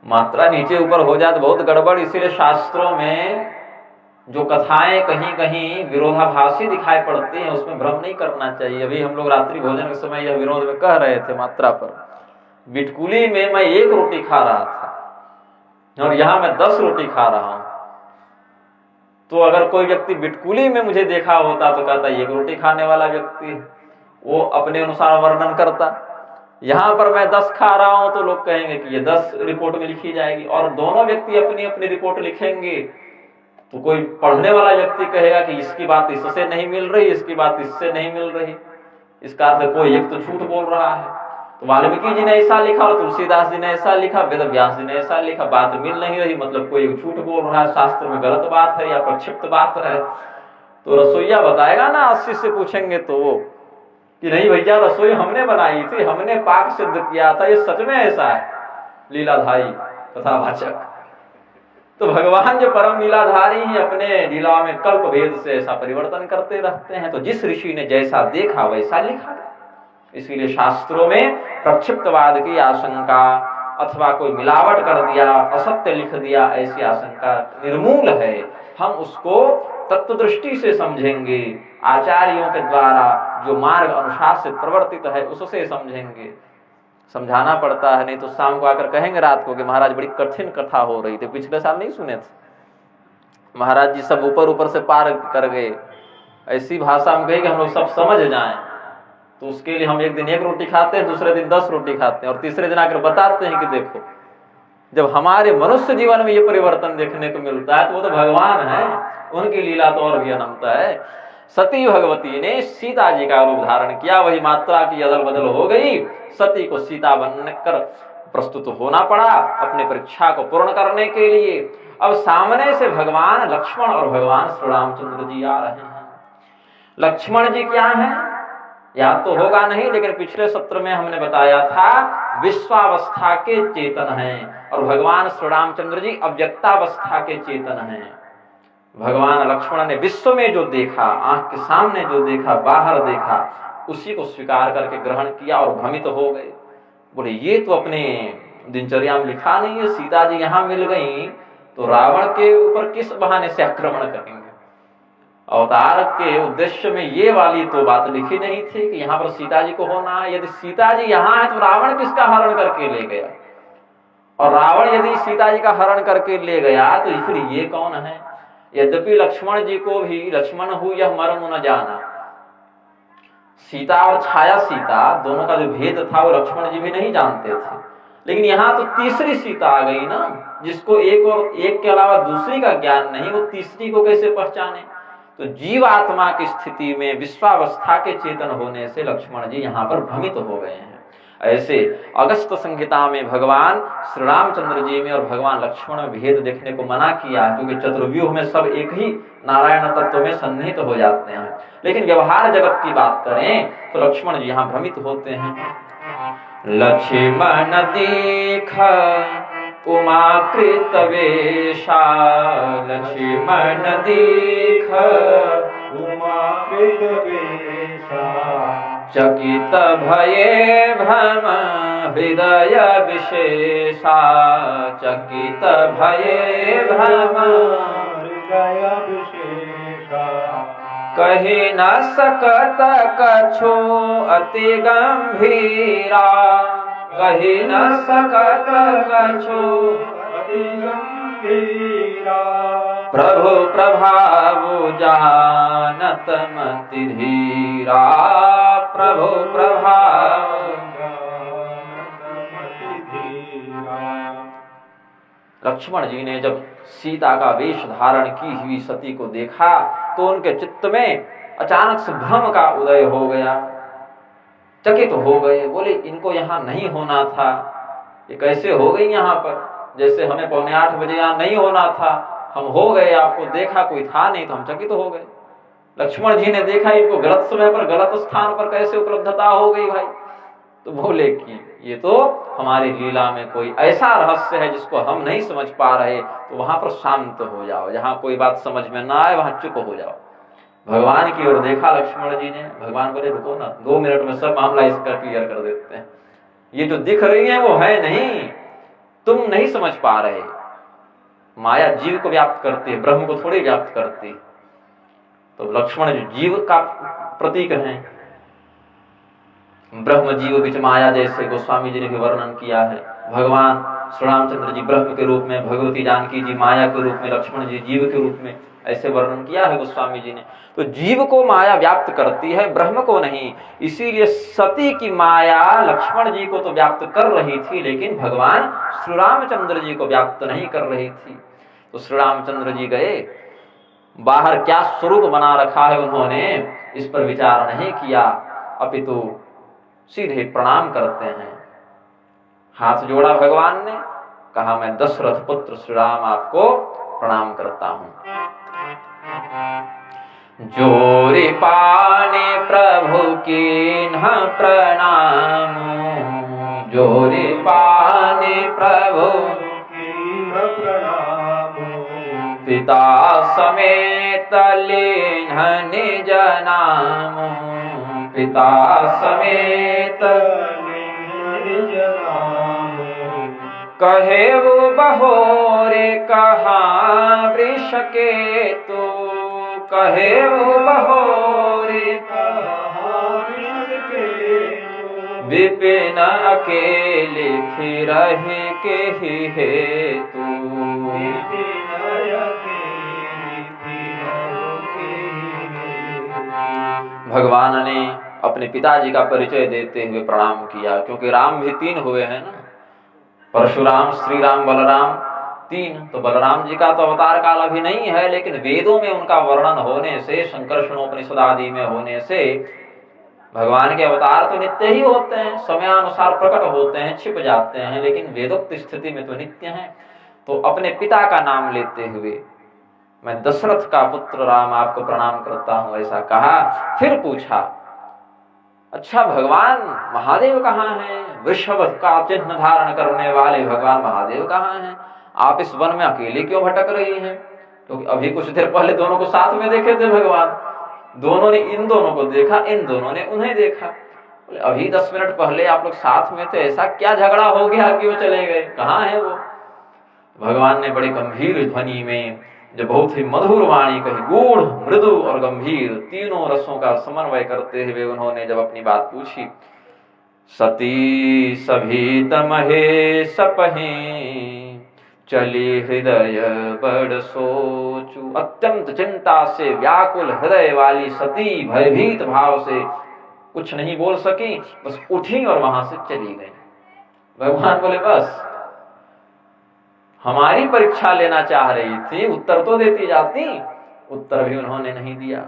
मात्रा नीचे ऊपर हो जाए तो बहुत गड़बड़। इसीलिए शास्त्रों में जो कथाएं कहीं कहीं विरोधाभासी दिखाई पड़ती हैं, उसमें भ्रम नहीं करना चाहिए। अभी हम लोग रात्रि भोजन के समय यह विरोध में कह रहे थे मात्रा पर। बिटकुली में मैं 1 रोटी खा रहा था और यहां मैं 10 रोटी खा रहा हूं, तो अगर कोई व्यक्ति बिटकुली में मुझे देखा होता तो कहता 1 रोटी खाने वाला व्यक्ति, वो अपने अनुसार वर्णन करता। यहां पर मैं 10 खा रहा हूं तो लोग कहेंगे कि ये 10 रिपोर्ट में लिखी जाएगी, और दोनों व्यक्ति अपनी अपनी रिपोर्ट लिखेंगे तो कोई पढ़ने वाला व्यक्ति कहेगा कि इसकी बात इससे नहीं मिल रही, इसकी बात इससे नहीं मिल रही, इसका अर्थ कोई एक तो झूठ बोल रहा है। तो वाल्मीकि जी ने ऐसा लिखा और तुलसीदास जी ने ऐसा लिखा, वेद व्यास जी ने ऐसा लिखा, बात मिल नहीं रही, मतलब कोई झूठ बोल रहा है, शास्त्र में गलत बात है या प्रक्षिप्त बात है। तो रसोईया बताएगा ना, 80 से पूछेंगे तो वो कि नहीं भैया रसोई हमने बनाई थी, हमने पाक सिद्ध किया था, ये सच में ऐसा है। लीलाधारी कथावाचक। तो भगवान जो परम लीलाधारी हैं, अपने लीला में कल्प भेद से ऐसा परिवर्तन करते रहते हैं। तो जिस ऋषि ने जैसा देखा वैसा लिखा। इसीलिए शास्त्रों में प्रक्षिप्तवाद की आशंका अथवा कोई मिलावट कर दिया, असत्य लिख दिया, ऐसी आशंका निर्मूल है। हम उसको तत्व दृष्टि से समझेंगे, आचार्यों के द्वारा जो मार्ग अनुशासित प्रवर्तित है उससे समझेंगे। समझाना पड़ता है, नहीं तो शाम को आकर कहेंगे रात को कि महाराज बड़ी कठिन कथा हो रही थी, पिछले साल नहीं सुने थे महाराज जी, सब ऊपर ऊपर से पार कर गए। ऐसी भाषा में कही कि हम लोग सब समझ जाएं। तो उसके लिए हम एक दिन 1 रोटी खाते हैं, दूसरे दिन 10 रोटी खाते हैं, और तीसरे दिन आकर बताते हैं कि देखो जब हमारे मनुष्य जीवन में ये परिवर्तन देखने को मिलता है तो वो तो भगवान है, उनकी लीला तो और भी अनंत है। सती भगवती ने सीता जी का रूप धारण किया, वही मात्रा की अदल बदल हो गई। सती को सीता बनकर प्रस्तुत होना पड़ा अपने परीक्षा को पूर्ण करने के लिए। अब सामने से भगवान लक्ष्मण और भगवान श्री रामचंद्र जी आ रहे हैं। लक्ष्मण जी क्या हैं? याद तो होगा नहीं, लेकिन पिछले सत्र में हमने बताया था विश्वावस्था के चेतन हैं और भगवान श्री रामचंद्र जी अव्यक्तावस्था के चेतन हैं। भगवान लक्ष्मण ने विश्व में जो देखा, आंख के सामने जो देखा, बाहर देखा, उसी को स्वीकार करके ग्रहण किया और भ्रमित हो गए। बोले ये तो अपने दिनचर्या में लिखा नहीं है, सीता जी यहाँ मिल गई तो रावण के ऊपर किस बहाने से आक्रमण करेंगे। अवतार के उद्देश्य में ये वाली तो बात लिखी नहीं थी कि यहाँ पर सीता जी को होना है। यदि सीता जी यहाँ है तो रावण किसका हरण करके ले गया, और रावण यदि सीता जी का हरण करके ले गया तो फिर ये कौन है। यद्यपि लक्ष्मण जी को भी लक्ष्मण हूँ यह मर्म न जाना, सीता और छाया सीता दोनों का जो भेद था वो लक्ष्मण जी भी नहीं जानते थे। लेकिन यहाँ तो तीसरी सीता आ गई ना, जिसको एक और एक के अलावा दूसरी का ज्ञान नहीं, वो तीसरी को कैसे पहचाने। तो जीव आत्मा की स्थिति में विश्वावस्था के चेतन होने से लक्ष्मण जी यहाँ पर भ्रमित हो गए हैं। ऐसे अगस्त संहिता में भगवान श्री रामचंद्र जी में और भगवान लक्ष्मण में भेद देखने को मना किया, क्योंकि चतुर्व्यूह में सब एक ही नारायण तत्व में सन्निहित हो जाते हैं। लेकिन व्यवहार जगत की बात करें तो लक्ष्मण जी यहाँ भ्रमित होते हैं। लक्ष्मण देख उमाकृत वेशा, लक्ष्मण देख उमाकृत वेशा, चकित भये भ्रम हृदय विशेषा, चकित भये भ्रम हृदय विशेषा, कही न सकत कछु अति गंभीरा, कही न सकत कछु अति गंभीरा, प्रभु प्रभाव जानत मति धीरा, प्रभु प्रभाव जानत मति धीरा। लक्ष्मण जी ने जब सीता का वेश धारण की हुई सती को देखा तो उनके चित्त में अचानक से भ्रम का उदय हो गया, चकित हो गए। बोले इनको यहाँ नहीं होना था, ये कैसे हो गई यहाँ पर, जैसे हमें 7:45 बजे यहाँ नहीं होना था, हम हो गए, आपको देखा कोई था नहीं तो हम चकित हो गए। लक्ष्मण जी ने देखा इनको गलत समय पर गलत स्थान पर कैसे उपलब्धता हो गई भाई, तो बोले कि ये तो हमारी लीला में कोई ऐसा रहस्य है जिसको हम नहीं समझ पा रहे, तो वहां पर शांत हो जाओ, जहां कोई बात समझ में ना आए वहां चुप हो जाओ। भगवान की ओर देखा लक्ष्मण जी ने, भगवान बोले रुको ना, 2 मिनट में सब मामला इसका क्लियर कर देते हैं। ये जो दिख रही है वो है नहीं, तुम नहीं समझ पा रहे। माया जीव को व्याप्त करती है, ब्रह्म को थोड़ी व्याप्त करती। तो लक्ष्मण जीव का प्रतीक है, ब्रह्म जीव बीच माया, जैसे गोस्वामी जी ने भी वर्णन किया है। भगवान श्री रामचंद्र जी ब्रह्म के रूप में, भगवती जानकी जी माया के रूप में, लक्ष्मण जी जीव के रूप में, ऐसे वर्णन किया है गोस्वामी जी ने। तो जीव को माया व्याप्त करती है, ब्रह्म को नहीं। इसीलिए सती की माया लक्ष्मण जी को तो व्याप्त कर रही थी, लेकिन भगवान श्री रामचंद्र जी को व्याप्त नहीं कर रही थी। तो श्री रामचंद्र जी गए, बाहर क्या स्वरूप बना रखा है उन्होंने इस पर विचार नहीं किया, अपितु सीधे प्रणाम करते हैं। हाथ जोड़ा भगवान ने, कहा मैं दशरथ पुत्र श्री राम आपको प्रणाम करता हूं। जोरी पाने प्रभु की न प्रणाम, जोरी पाने प्रभु की न प्रणाम, पिता समेत लीन्ह निज नाम, पिता समेत निज नाम, कहे वो बहोरे कहाँ वृष के तू, कहे वो बहोरे कहाँ वृष के तू, विपिन अकेले फिरहि के ही हेतु, विपिन अकेले फिरहि के हेतु। भगवान ने अपने पिताजी का परिचय देते हुए प्रणाम किया, क्योंकि राम भी 3 हुए हैं ना, परशुराम, श्री राम, बलराम 3। तो बलराम जी का तो अवतार काल अभी नहीं है, लेकिन वेदों में उनका वर्णन होने से, संकर्षणोपनिषद आदि में होने से, भगवान के अवतार तो नित्य ही होते हैं, समयानुसार प्रकट होते हैं, छिप जाते हैं, लेकिन वेदोक्त स्थिति में तो नित्य हैं। तो अपने पिता का नाम लेते हुए मैं दशरथ का पुत्र राम आपको प्रणाम करता हूं, ऐसा कहा। फिर पूछा अच्छा भगवान महादेव कहाँ हैं? वृषभ का चिन्ह धारण करने वाले भगवान महादेव कहाँ हैं? आप इस वन में अकेले क्यों भटक रही हैं? क्योंकि अभी कुछ देर पहले दोनों को साथ में देखे थे भगवान, दोनों ने इन दोनों को देखा, इन दोनों ने उन्हें देखा। बोले अभी 10 मिनट पहले आप लोग साथ में थे, ऐसा क्या झगड़ा हो गया कि वो चले गए? कहाँ है वो? भगवान ने बड़ी गंभीर ध्वनि में, जो बहुत ही मधुर वाणी कही, गूढ़ मृदु और गंभीर तीनों रसों का समन्वय करते हुए उन्होंने जब अपनी बात पूछी, सती सभी तमहे सपहे चली हृदय बड़ सोचू। अत्यंत चिंता से व्याकुल हृदय वाली सती भयभीत भाव से कुछ नहीं बोल सकी, बस उठी और वहां से चली गई। भगवान बोले बस हमारी परीक्षा लेना चाह रही थी, उत्तर तो देती जाती, उत्तर भी उन्होंने नहीं दिया।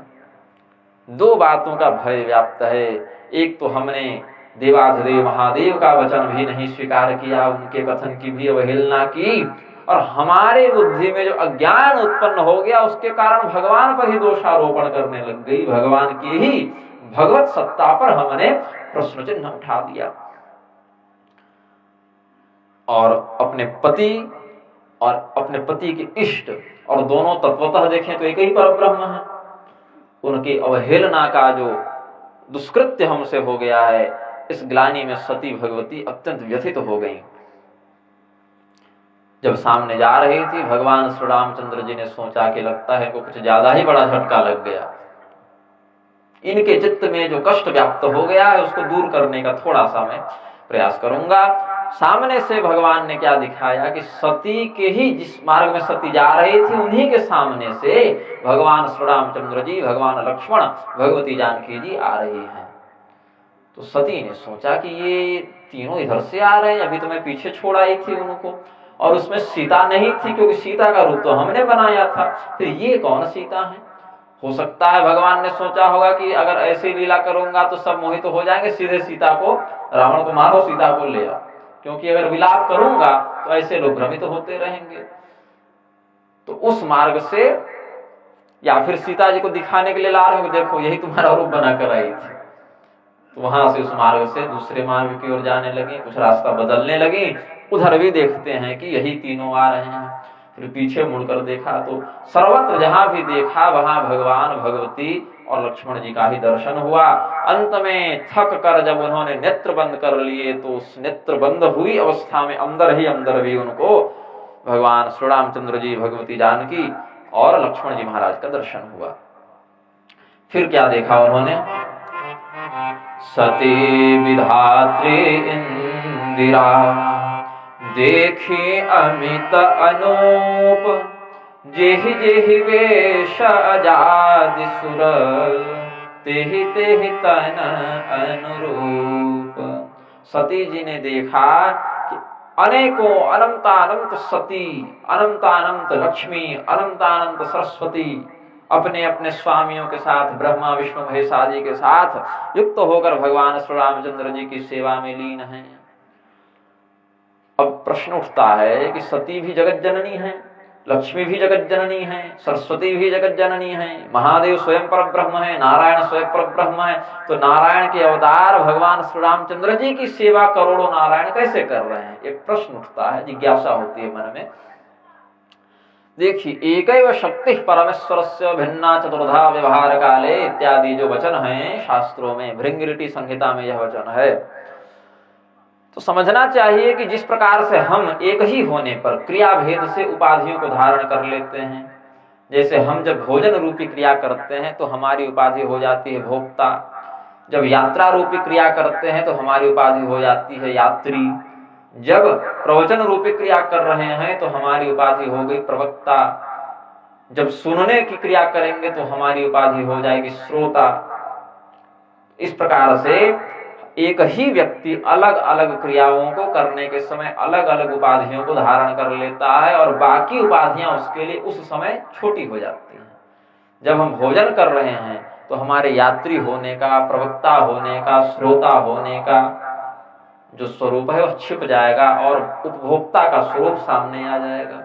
दो बातों का भय व्याप्त है। एक तो हमने देवाधिदेव महादेव का वचन भी नहीं स्वीकार किया, उनके कथन की भी अवहेलना की, और हमारे बुद्धि में जो अज्ञान उत्पन्न हो गया उसके कारण भगवान पर ही दोषारोपण करने लग गई। भगवान की ही भगवत सत्ता पर हमने प्रश्न चिन्ह उठा दिया और अपने पति और अपने पति के इष्ट, और दोनों तत्वतः देखें तो एक ही परब्रह्म है, उनकी अवहेलना का जो दुष्कृत्य हमसे हो गया है, इस ग्लानि में सती भगवती अत्यंत व्यथित हो गई। जब सामने जा रही थी, भगवान श्री रामचंद्र जी ने सोचा कि लगता है को कुछ ज्यादा ही बड़ा झटका लग गया, इनके चित्त में जो कष्ट व्याप्त हो गया है उसको दूर करने का थोड़ा सा मैं प्रयास करूंगा। सामने से भगवान ने क्या दिखाया कि सती के ही जिस मार्ग में सती जा रही थी उन्हीं के सामने से भगवान श्री रामचंद्र जी, भगवान लक्ष्मण, भगवती जानकी जी आ रही हैं। तो सती ने सोचा कि ये तीनों इधर से आ रहे हैं, अभी तो मैं पीछे छोड़ आई थी उनको, और उसमें सीता नहीं थी क्योंकि सीता का रूप तो हमने बनाया था, फिर ये कौन सीता है? हो सकता है भगवान ने सोचा होगा कि अगर ऐसी लीला करूंगा तो सब मोहित हो जाएंगे, सीधे सीता को, रावण को मारो, सीता को ले आओ, क्योंकि अगर विलाप करूंगा तो ऐसे लोग भ्रमित होते रहेंगे। तो उस मार्ग से, या फिर सीता जी को दिखाने के लिए ला रहे हो, देखो यही तुम्हारा रूप बना कर आई थी, तो वहां से उस मार्ग से दूसरे मार्ग की ओर जाने लगी, कुछ रास्ता बदलने लगी। उधर भी देखते हैं कि यही तीनों आ रहे हैं। फिर पीछे मुड़कर देखा तो सर्वत्र जहां भी देखा वहां भगवान, भगवती और लक्ष्मण जी का ही दर्शन हुआ। अंत में थक कर जब उन्होंने नेत्र बंद कर लिए तो उस नेत्र बंद हुई अवस्था में अंदर ही अंदर भी उनको भगवान श्री रामचंद्र जी, भगवती जानकी और लक्ष्मण जी महाराज का दर्शन हुआ। फिर क्या देखा उन्होंने? सती विधात्री इंदिरा देखी अमित अनूप, जेहि जेहि वेश अजादि सुर, तेहि तेहि तन अनुरूप। सती जी ने देखा कि अनेकों अनंतानंत सती, अनंतानंत लक्ष्मी, अनंतानंत सरस्वती अपने अपने स्वामियों के साथ, ब्रह्मा विष्णु महेश आदि के साथ युक्त होकर भगवान श्री रामचंद्र जी की सेवा में लीन हैं। अब प्रश्न उठता है कि सती भी जगत जननी है, लक्ष्मी भी जगत जननी है, सरस्वती भी जगत जननी है, महादेव स्वयं परब्रह्म है, नारायण स्वयं परब्रह्म है, तो नारायण के अवतार भगवान श्री रामचंद्र जी की सेवा करोड़ों नारायण कैसे कर रहे हैं? एक प्रश्न उठता है, जिज्ञासा होती है मन में। देखिए, एकैव शक्ति परमेश्वरस्य भिन्ना चतुर्धा व्यवहार काले इत्यादि जो वचन हैं शास्त्रों में, भृंगलिटी संहिता में यह वचन है। तो समझना चाहिए कि जिस प्रकार से हम एक ही होने पर क्रिया भेद से उपाधियों को धारण कर लेते हैं, जैसे हम जब भोजन रूपी क्रिया करते हैं तो हमारी उपाधि हो जाती है भोक्ता, जब यात्रा रूपी क्रिया करते हैं तो हमारी उपाधि हो जाती है यात्री, जब प्रवचन रूपी क्रिया कर रहे हैं तो हमारी उपाधि हो गई प्रवक्ता, जब सुनने की क्रिया करेंगे तो हमारी उपाधि हो जाएगी श्रोता। इस प्रकार से एक ही व्यक्ति अलग अलग क्रियाओं को करने के समय अलग अलग उपाधियों को धारण कर लेता है और बाकी उपाधियां उसके लिए उस समय छोटी हो जाती हैं। जब हम भोजन कर रहे हैं तो हमारे यात्री होने का, प्रवक्ता होने का, श्रोता होने का जो स्वरूप है वह छिप जाएगा और उपभोक्ता का स्वरूप सामने आ जाएगा।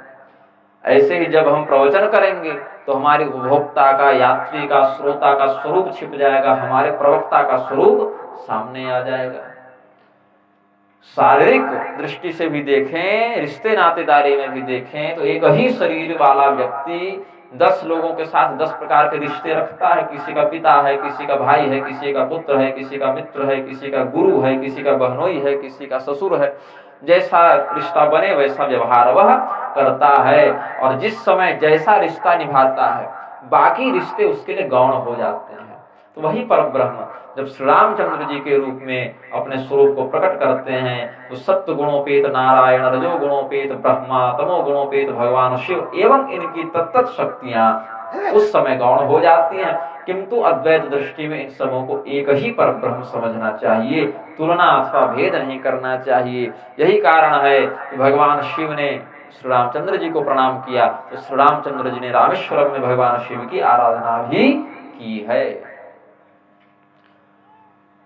ऐसे ही जब हम प्रवचन करेंगे तो हमारे उपभोक्ता का, यात्री का, श्रोता का स्वरूप छिप जाएगा, हमारे प्रवक्ता का स्वरूप सामने आ जाएगा। शारीरिक दृष्टि से भी देखें, रिश्ते नातेदारी में भी देखें, तो एक ही शरीर वाला व्यक्ति 10 लोगों के साथ 10 प्रकार के रिश्ते रखता है। किसी का पिता है, किसी का भाई है, किसी का पुत्र है, किसी का मित्र है, किसी का गुरु है, किसी का बहनोई है, किसी का ससुर है। जैसा रिश्ता बने वैसा व्यवहार वह करता है, और जिस समय जैसा रिश्ता निभाता है बाकी रिश्ते उसके लिए गौण हो जाते हैं। तो वही परब्रह्म जब श्री रामचंद्र जी के रूप में अपने स्वरूप को प्रकट करते हैं, तो सत्व गुणोपेत नारायण, रजो गुणोपेत ब्रह्मा, तमो गुणोपेत भगवान शिव एवं इनकी तत्त शक्तियां उस समय गौण हो जाती हैं। किंतु अद्वैत दृष्टि में इन सबों को एक ही परब्रह्म समझना चाहिए, तुलना अथवा भेद नहीं करना चाहिए। यही कारण है कि भगवान शिव ने श्री रामचंद्र जी को प्रणाम किया, तो श्री रामचंद्र जी ने रामेश्वरम में भगवान शिव की आराधना भी की है।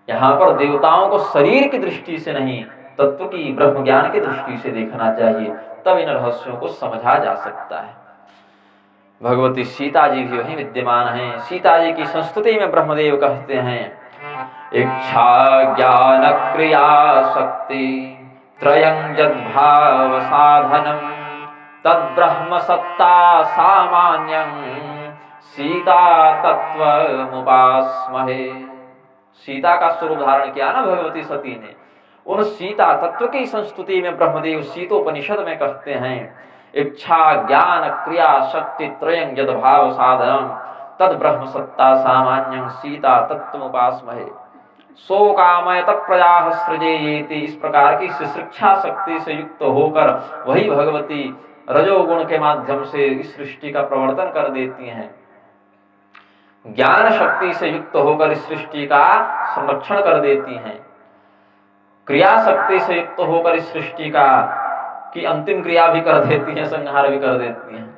यहाँ पर देवताओं को शरीर की दृष्टि से नहीं, तत्व की ब्रह्म ज्ञान की दृष्टि से देखना चाहिए, तब इन रहस्यों को समझा जा सकता है। भगवती सीता जी भी वहीं विद्यमान हैं। सीता जी की संस्तुति में ब्रह्मदेव कहते हैं, इच्छा ज्ञान क्रिया शक्ति त्रयं यद्भाव साधनम तद ब्रह्म सत्ता सामान्यं सीता तत्वमुपास्महे। सीता का स्वरूप धारण किया ना भगवती सती ने, उन सीता तत्व की संस्तुति में ब्रह्मदेव सीतोपनिषद में कहते हैं, इच्छा ज्ञान क्रिया शक्ति त्रयं यद्भाव साधनम तद ब्रह्म सत्ता सामान्यं सीता तत्वमुपास्महे। सो कामयत प्रजाः सृजेयेति। इस प्रकार की शिक्षा शक्ति से युक्त होकर वही भगवती रजोगुण के माध्यम से इस सृष्टि का प्रवर्तन कर देती हैं, ज्ञान शक्ति से युक्त होकर इस सृष्टि का संरक्षण कर देती हैं, क्रिया शक्ति से युक्त होकर इस सृष्टि का की अंतिम क्रिया भी कर देती हैं, संहार भी कर देती हैं।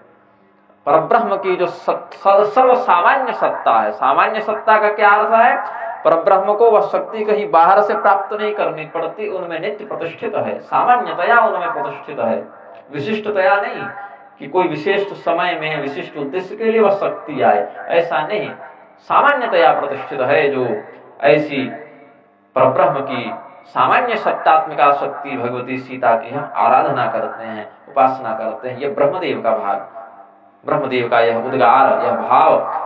परब्रह्म की जो सर्व सामान्य सत्ता है, सामान्य सत्ता का क्या अर्थ है? परब्रह्म को वह शक्ति कहीं बाहर से प्राप्त नहीं करनी पड़ती, उनमें नित्य प्रतिष्ठित है, सामान्यतया उनमें प्रतिष्ठित है, विशिष्टतया नहीं कि कोई विशिष्ट समय में विशिष्ट उद्देश्य के लिए वह शक्ति आए, ऐसा नहीं, सामान्यतया प्रतिष्ठित है। जो ऐसी परब्रह्म की सामान्य सत्तात्मिका शक्ति भगवती सीता की हम आराधना करते हैं, उपासना करते हैं। यह ब्रह्मदेव का भाग, ब्रह्मदेव का यह उद्गार, यह भाव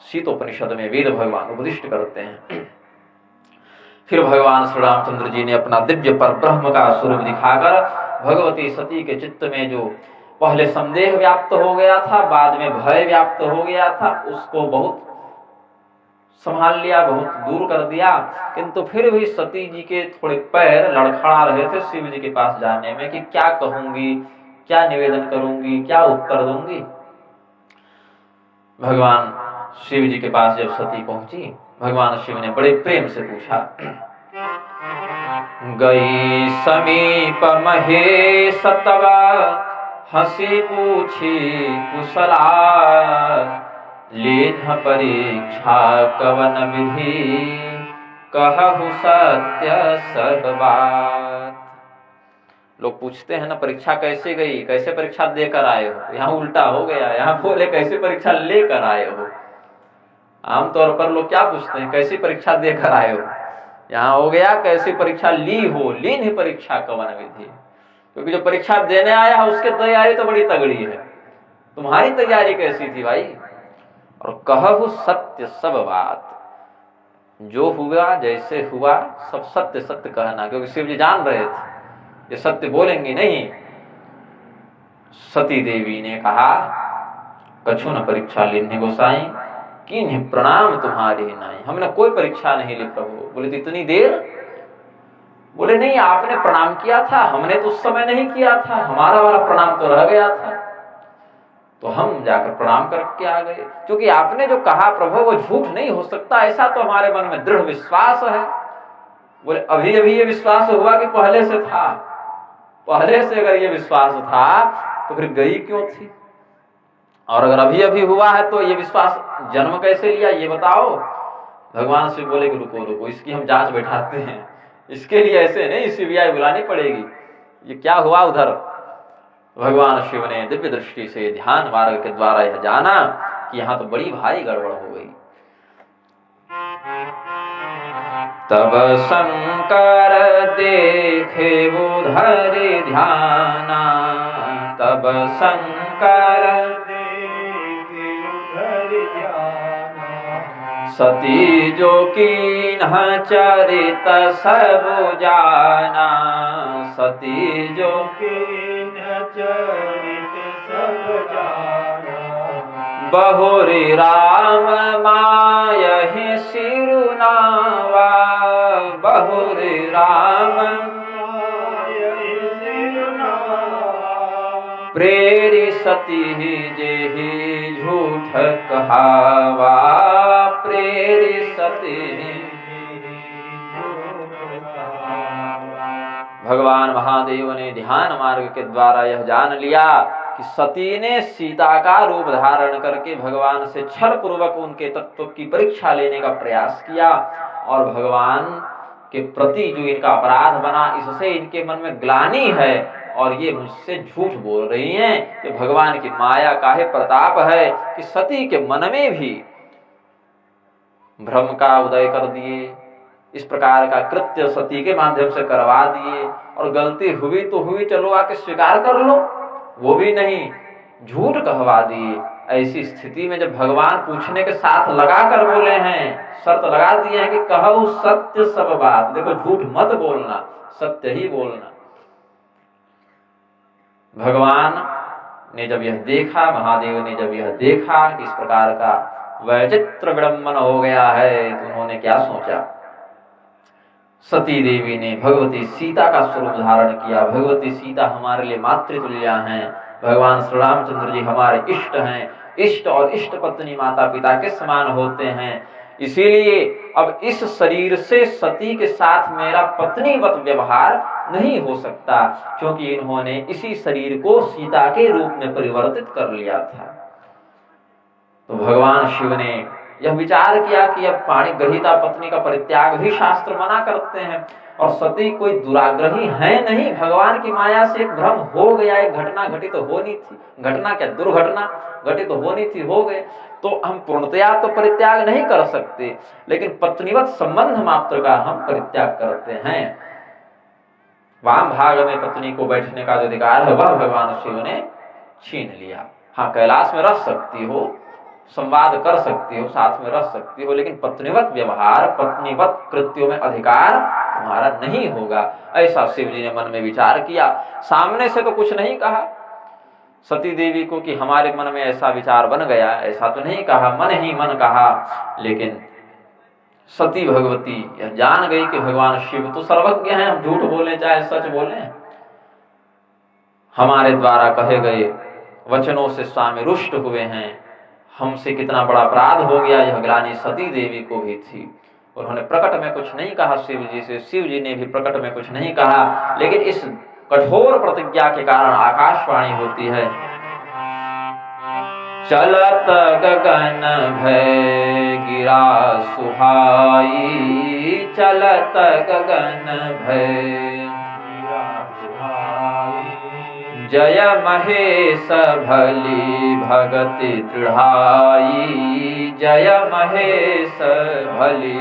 सीतोपनिषद में वेद भगवान उपदिष्ट करते हैं। फिर भगवान श्री रामचंद्र जी ने अपना दिव्य परब्रह्म का स्वरूप दिखाकर भगवती सती के चित्त में जो पहले संदेह व्याप्त हो गया था, बाद में भय व्याप्त हो गया था, उसको बहुत संभाल लिया, बहुत दूर कर दिया। किंतु फिर भी सती जी के थोड़े पैर लड़खड़ा रहे थे शिव जी के पास जाने में कि क्या कहूंगी, क्या निवेदन करूंगी, क्या उत्तर दूंगी। भगवान शिव जी के पास जब सती पहुंची, भगवान शिव ने बड़े प्रेम से पूछा, गई समीप महेश तब हंसी पूछी कुशला लेन परीक्षा कवन विधि कहु सत्य सब बात। लोग पूछते हैं ना, परीक्षा कैसे गई, कैसे परीक्षा देकर आए हो? यहाँ उल्टा हो गया, यहाँ बोले कैसे परीक्षा लेकर आए हो। आमतौर पर लोग क्या पूछते हैं, कैसी परीक्षा देकर आए हो? यहाँ हो गया कैसी परीक्षा ली हो, लीन ही परीक्षा कवन विधि। क्योंकि जो परीक्षा देने आया है उसकी तैयारी तो बड़ी तगड़ी है, तुम्हारी तैयारी कैसी थी भाई? और कहु सत्य सब बात, जो हुआ जैसे हुआ सब सत्य सत्य कहना, क्योंकि शिव जी जान रहे थे ये सत्य बोलेंगे नहीं। सती देवी ने कहा, कछु न परीक्षा लेने गोसाई किन्हीं प्रणाम तुम्हारे नाई। हमने कोई परीक्षा नहीं ली प्रभु। बोले इतनी देर? बोले नहीं, आपने प्रणाम किया था, हमने तो उस समय नहीं किया था, हमारा वाला प्रणाम तो रह गया था, तो हम जाकर प्रणाम करके आ गए। क्योंकि आपने जो कहा प्रभु वो झूठ नहीं हो सकता, ऐसा तो हमारे मन में दृढ़ विश्वास है। बोले अभी अभी ये विश्वास हुआ कि पहले से था? पहले से अगर ये विश्वास था तो फिर गई क्यों थी? और अगर अभी अभी हुआ है तो ये विश्वास जन्म कैसे लिया, ये बताओ। भगवान शिव बोले कि रुको रुको, इसकी हम जांच बैठाते हैं, इसके लिए ऐसे नहीं सीबीआई बुलानी पड़ेगी, ये क्या हुआ उधर। भगवान शिव ने दिव्य दृष्टि से ध्यान मार्ग के द्वारा यह जाना कि यहाँ तो बड़ी भारी गड़बड़ हो गई। तब शंकर देखे उधर ध्याना, तब शंकर देखे उधर ध्याना। सती जो कीन्ह चरित सब जाना, सती जो कीन्ह चरित सब जाना। बहुरी राम मायहि सिरुनावा, बहुरी राम मायहि सिरुनावा। प्रेरि सती जेहि झूठ कहावा, प्रेरि सती। भगवान महादेव ने ध्यान मार्ग के द्वारा यह जान लिया कि सती ने सीता का रूप धारण करके भगवान से छल पूर्वक उनके तत्व की परीक्षा लेने का प्रयास किया, और भगवान के प्रति जो इनका अपराध बना, इससे इनके मन में ग्लानि है और ये मुझसे झूठ बोल रही हैं। कि भगवान की माया का है प्रताप है कि सती के मन में भी भ्रम का उदय कर दिए, इस प्रकार का कृत्य सती के माध्यम से करवा दिए, और गलती हुई तो हुई, चलो आके स्वीकार कर लो, वो भी नहीं, झूठ कहवा दिए। ऐसी स्थिति में जब भगवान पूछने के साथ लगा कर बोले हैं, शर्त लगा दिए हैं कि कहो सत्य सब बात, देखो झूठ मत बोलना, सत्य ही बोलना। भगवान ने जब यह देखा, महादेव ने जब यह देखा कि इस प्रकार का वैचित्र विडंबन हो गया है, तो उन्होंने क्या सोचा, सती देवी ने भगवती सीता का स्वरूप धारण किया। भगवती सीता हमारे लिए मातृतुल्या हैं, भगवान श्री रामचंद्र जी हमारे इष्ट हैं, इष्ट और इष्ट पत्नी माता पिता के समान होते हैं। इसीलिए अब इस शरीर से सती के साथ मेरा पत्नीवत व्यवहार नहीं हो सकता, क्योंकि इन्होंने इसी शरीर को सीता के रूप में परिवर्तित कर लिया था। तो भगवान शिव ने यह विचार किया कि अब पाणी ग्रहीता पत्नी का परित्याग भी शास्त्र मना करते हैं, और सती कोई दुराग्रही है नहीं, भगवान की माया से एक भ्रम हो गया, एक घटना घटित तो होनी थी, घटना क्या दुर्घटना घटित तो होनी थी, हो गए, तो हम पूर्णतया तो परित्याग नहीं कर सकते, लेकिन पत्नीवत संबंध मात्र का हम परित्याग करते हैं। वाम भाग में पत्नी को बैठने का जो अधिकार है वह भगवान शिव ने छीन लिया। हाँ, कैलाश में रह सकती हो, संवाद कर सकती हो, साथ में रह सकती हो, लेकिन पत्नीवत व्यवहार, पत्नीवत कृत्यों में अधिकार तुम्हारा नहीं होगा। ऐसा शिव जी ने मन में विचार किया। सामने से तो कुछ नहीं कहा सती देवी को कि हमारे मन में ऐसा विचार बन गया, ऐसा तो नहीं कहा, मन ही मन कहा, लेकिन सती भगवती यह जान गई कि भगवान शिव तो सर्वज्ञ हैं, हम झूठ बोले चाहे सच बोले, हमारे द्वारा कहे गए वचनों से स्वामी रुष्ट हुए हैं, हमसे कितना बड़ा अपराध हो गया, यह ग्लानि सती देवी को भी थी। उन्होंने प्रकट में कुछ नहीं कहा शिव जी से, शिव जी ने भी प्रकट में कुछ नहीं कहा, लेकिन इस कठोर प्रतिज्ञा के कारण आकाशवाणी होती है, चलत गगन भय गिरा सुहाई, चलत गगन भय जय महेश भली भगति दृढ़ाई, जय महेश भली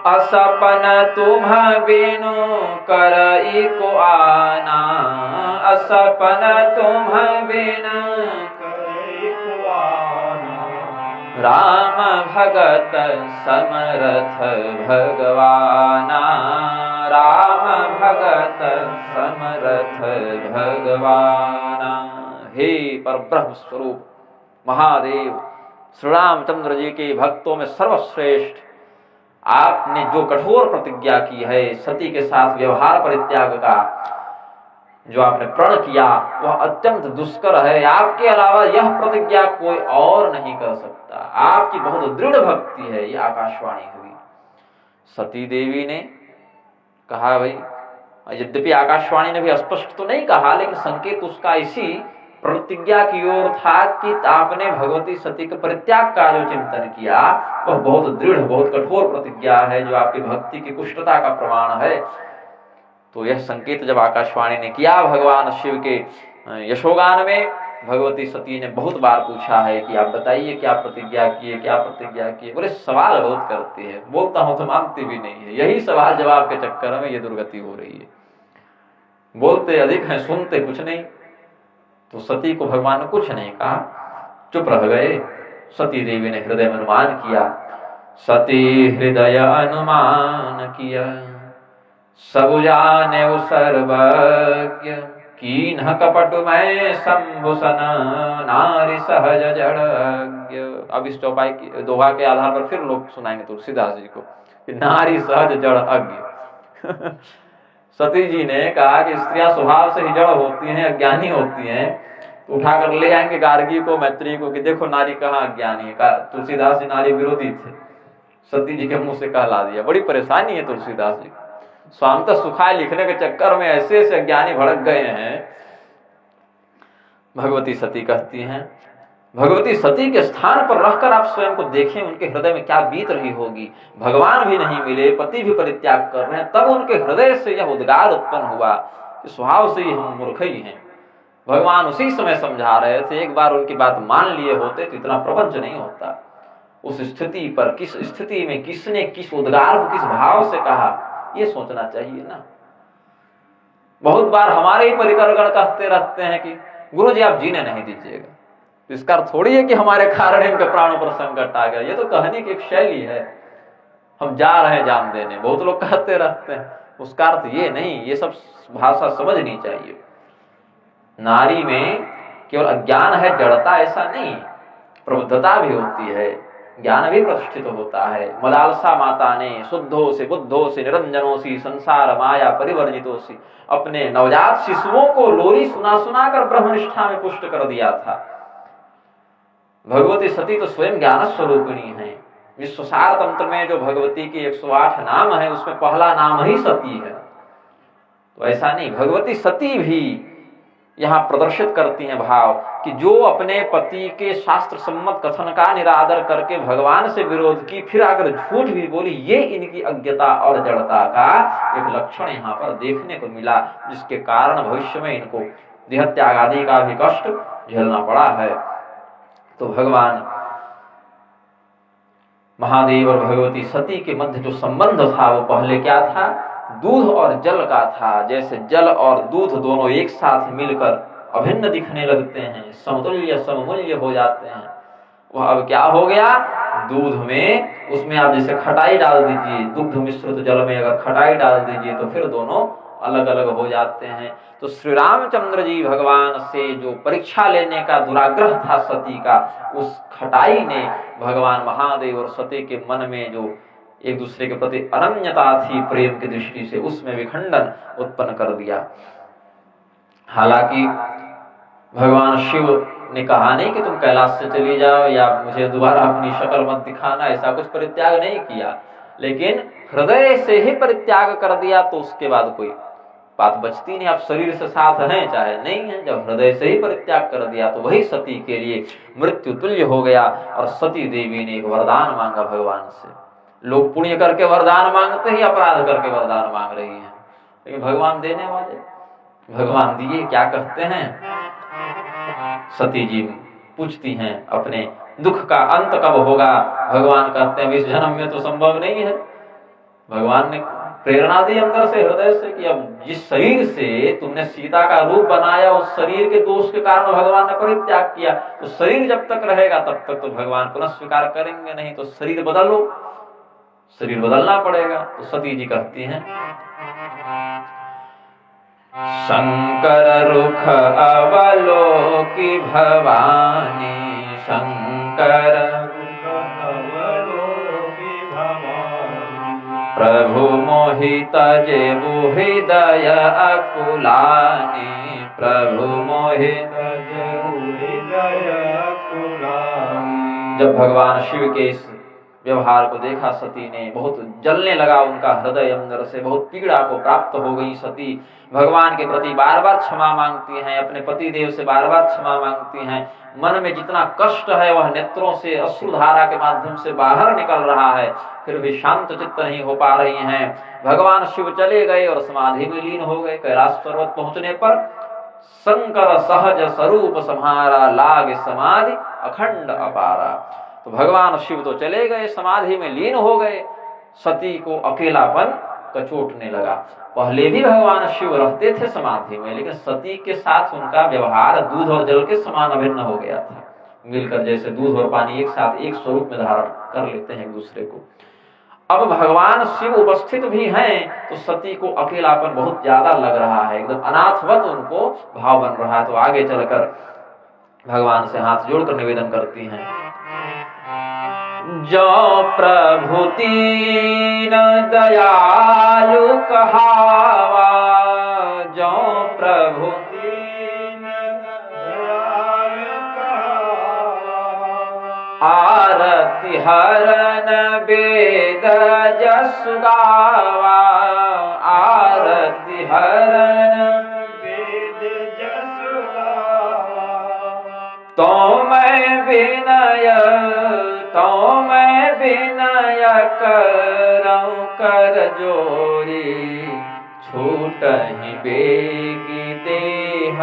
असपन तुम बिनु करई को आना, असपन तुम बिनु करई को आना। राम भगत समरथ भगवाना, राम भगत समरथ भगवाना। हे परब्रह्म स्वरूप महादेव श्री रामचंद्र जी के भक्तों में सर्वश्रेष्ठ, आपने जो कठोर प्रतिज्ञा की है सती के साथ व्यवहार परित्याग का, जो आपने प्रण किया वह अत्यंत दुष्कर है। आपके अलावा यह प्रतिज्ञा कोई और नहीं कर सकता। आपकी बहुत दृढ़ भक्ति है, यह आकाशवाणी हुई। सती देवी ने कहा, भाई यद्यपि आकाशवाणी ने भी स्पष्ट तो नहीं कहा, लेकिन संकेत उसका इसी प्रतिज्ञा की ओर था कि आपने भगवती सती के परित्याग का जो चिंतन किया वह बहुत दृढ़, बहुत कठोर प्रतिज्ञा है, जो आपकी भक्ति की कुष्ठता का प्रमाण है। तो यह संकेत जब आकाशवाणी ने किया भगवान शिव के यशोगान में, भगवती सती ने बहुत बार पूछा है कि आप बताइए क्या प्रतिज्ञा किए, क्या प्रतिज्ञा किए। बोले सवाल बहुत करती है, बोलता हूं तो मानती भी नहीं है। यही सवाल जवाब के चक्कर में ये दुर्गति हो रही है। बोलते अधिक हैं, सुनते कुछ नहीं। तो सती को भगवान ने कुछ नहीं कहा, चुप रह गए। सती देवी ने हृदय में अनुमान किया। सती हृदय अनुमान किया, सब जाने सर्वज्ञ, कीन्ह कपट में शंभुसन, नारी सहज जड़ज्ञ। अब इस चौपाई की दोहा के आधार पर फिर लोग सुनाएंगे तुलसीदास जी को कि नारी सहज जड़ अज्ञ। सती जी ने कहा कि स्त्रियां स्वभाव से ही जड़ होती हैं, अज्ञानी होती हैं। तो उठाकर ले आएंगे गार्गी को, मैत्री को कि देखो नारी कहाँ अज्ञानी है। तुलसीदास जी नारी विरोधी थे, सती जी के मुंह से कहला दिया। बड़ी परेशानी है तुलसीदास जी। स्वामित्व सुखाय लिखने के चक्कर में ऐसे ऐसे अज्ञानी भड़क गए हैं। भगवती सती कहती हैं, भगवती सती के स्थान पर रहकर आप स्वयं को देखें, उनके हृदय में क्या बीत रही होगी। भगवान भी नहीं मिले, पति भी परित्याग कर रहे हैं, तब उनके हृदय से यह उद्गार उत्पन्न हुआ कि स्वभाव से ही हम मूर्ख ही हैं। भगवान उसी समय समझा रहे थे, एक बार उनकी बात मान लिए होते तो इतना प्रपंच नहीं होता। उस स्थिति पर किस स्थिति में किसने किस उद्गार को किस भाव से कहा, ये सोचना चाहिए ना। बहुत बार हमारे ही परिकरगण कहते रहते हैं कि गुरु जी आप जीने नहीं दीजिएगा। इसका अर्थ थोड़ी है कि हमारे कारण इनके प्राणों पर संकट आ गया। ये तो कहने की एक शैली है, हम जा रहे हैं जान देने, बहुत लोग कहते रहते हैं। उसका अर्थ ये नहीं, ये सब भाषा समझनी चाहिए। नारी में केवल अज्ञान है, जड़ता ऐसा नहीं, प्रबुद्धता भी होती है, ज्ञान भी प्रतिष्ठित होता है। मदालसा माता ने शुद्धो से बुद्धो से निरंजनों सी संसार माया परिवर्जितों सी अपने नवजात शिशुओं को लोरी सुना सुना कर ब्रह्मनिष्ठा में पुष्ट कर दिया था। भगवती सती तो स्वयं ज्ञान स्वरूपिणी है। विश्वसार तंत्र में जो भगवती के 108 नाम है उसमें पहला नाम ही सती है। तो ऐसा नहीं, भगवती सती भी यहाँ प्रदर्शित करती हैं भाव कि जो अपने पति के शास्त्र सम्मत कथन का निरादर करके भगवान से विरोध की, फिर अगर झूठ भी बोली, ये इनकी अज्ञता और जड़ता का एक लक्षण यहाँ पर देखने को मिला, जिसके कारण भविष्य में इनको देहत्याग आदि का भी कष्ट झेलना पड़ा है। तो भगवान महादेव और भगवती सती के मध्य जो संबंध था वो पहले क्या था, दूध और जल का था। जैसे जल और दूध दोनों एक साथ मिलकर अभिन्न दिखने लगते हैं, समतुल्य सममूल्य हो जाते हैं, वह अब क्या हो गया, दूध में उसमें आप जैसे खटाई डाल दीजिए, दुग्ध मिश्रित जल में अगर खटाई डाल दीजिए तो फिर दोनों अलग अलग हो जाते हैं। तो श्री रामचंद्र जी भगवान से जो परीक्षा लेने का दुराग्रह था सती का, उस खटाई ने भगवान महादेव और सती के मन में जो एक दूसरे के प्रति अनन्यता थी प्रेम की दृष्टि से, उसमें विखंडन उत्पन्न कर दिया। हालांकि भगवान शिव ने कहा नहीं कि तुम कैलाश से चली जाओ या मुझे दोबारा अपनी शक्ल मत दिखाना, ऐसा कुछ परित्याग नहीं किया, लेकिन हृदय से ही परित्याग कर दिया। तो उसके बाद कोई बात बचती नहीं, आप शरीर से साथ हैं चाहे नहीं है, जब हृदय से ही परित्याग कर दिया तो वही सती के लिए मृत्यु तुल्य हो गया। और सती देवी ने एक वरदान मांगा भगवान से। लोग पुण्य करके वरदान मांगते ही अपराध करके वरदान मांग रही हैं, लेकिन भगवान देने वाले, भगवान दिए। क्या कहते हैं, सती जी पूछती हैं अपने दुख का अंत कब होगा। भगवान कहते हैं इस जन्म में तो संभव नहीं है। भगवान ने प्रेरणा दी अंदर से, हृदय से, कि अब जिस शरीर से तुमने सीता का रूप बनाया, उस शरीर के दोष के कारण भगवान ने परित्याग किया, तो शरीर जब तक रहेगा तब तक तो भगवान पुनः स्वीकार करेंगे नहीं, तो शरीर बदलो, शरीर बदलना पड़ेगा। तो सती जी कहती हैं, शंकर रुख अवलोकी भवानी, शंकर प्रभु मोहित जेबु हृदय अकुलानी, प्रभु मोहित जेबु हृदय अकुलानी। जब भगवान शिव के इस व्यवहार को देखा सती ने, बहुत जलने लगा उनका हृदय अंदर से, बहुत पीड़ा को प्राप्त हो गई सती। भगवान के प्रति बार बार क्षमा मांगती हैं, अपने पति देव से बार बार क्षमा मांगती हैं। मन में जितना कष्ट है वह नेत्रों से अश्रुधारा के माध्यम से बाहर निकल रहा है, फिर भी शांत चित्त नहीं हो पा रही हैं। भगवान शिव चले गए और समाधि में लीन हो गए। कैलाश पर्वत पहुंचने पर शंकर सहज स्वरूप सम्हारा, लाग समाधि अखंड अपारा। तो भगवान शिव तो चले गए, समाधि में लीन हो गए, सती को अकेलापन कचोटने लगा। पहले भी भगवान शिव रहते थे समाधि में, लेकिन सती के साथ उनका व्यवहार दूध और जल के समान अभिन्न हो गया था। मिलकर जैसे दूध और पानी एक साथ एक स्वरूप में धारण कर लेते हैं एक दूसरे को। अब भगवान शिव उपस्थित भी हैं तो सती को अकेलापन बहुत ज्यादा लग रहा है, एकदम अनाथवत उनको भाव बन रहा है। तो आगे चलकर भगवान से हाथ जोड़कर निवेदन करती हैं, जो प्रभु दीन दयालु कहावा, जो प्रभु दीन दयालु कहावा, आरती हरन वेद जसु गावा, आरती हरन वेद जसु गावा, तो मैं विनय करऊं कर जोरी, छूटहि बेगी देह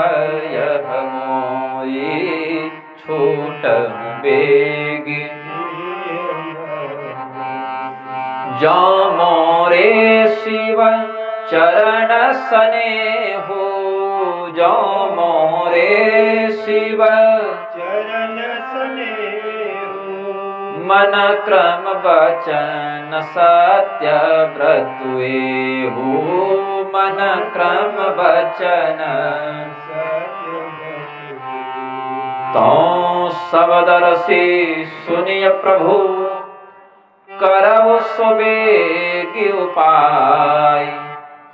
यह मोरी, छूटहि बेगी जो मोरे शिव चरण स्नेहु, जो मोरे शिव चरण स्नेहु, मन क्रम वचन सत्य व्रतुएहु, मन क्रम वचन सत्य व्रतुएहु, तो सबदर्शी सुनिय प्रभु, करव सुबेगी उपाय,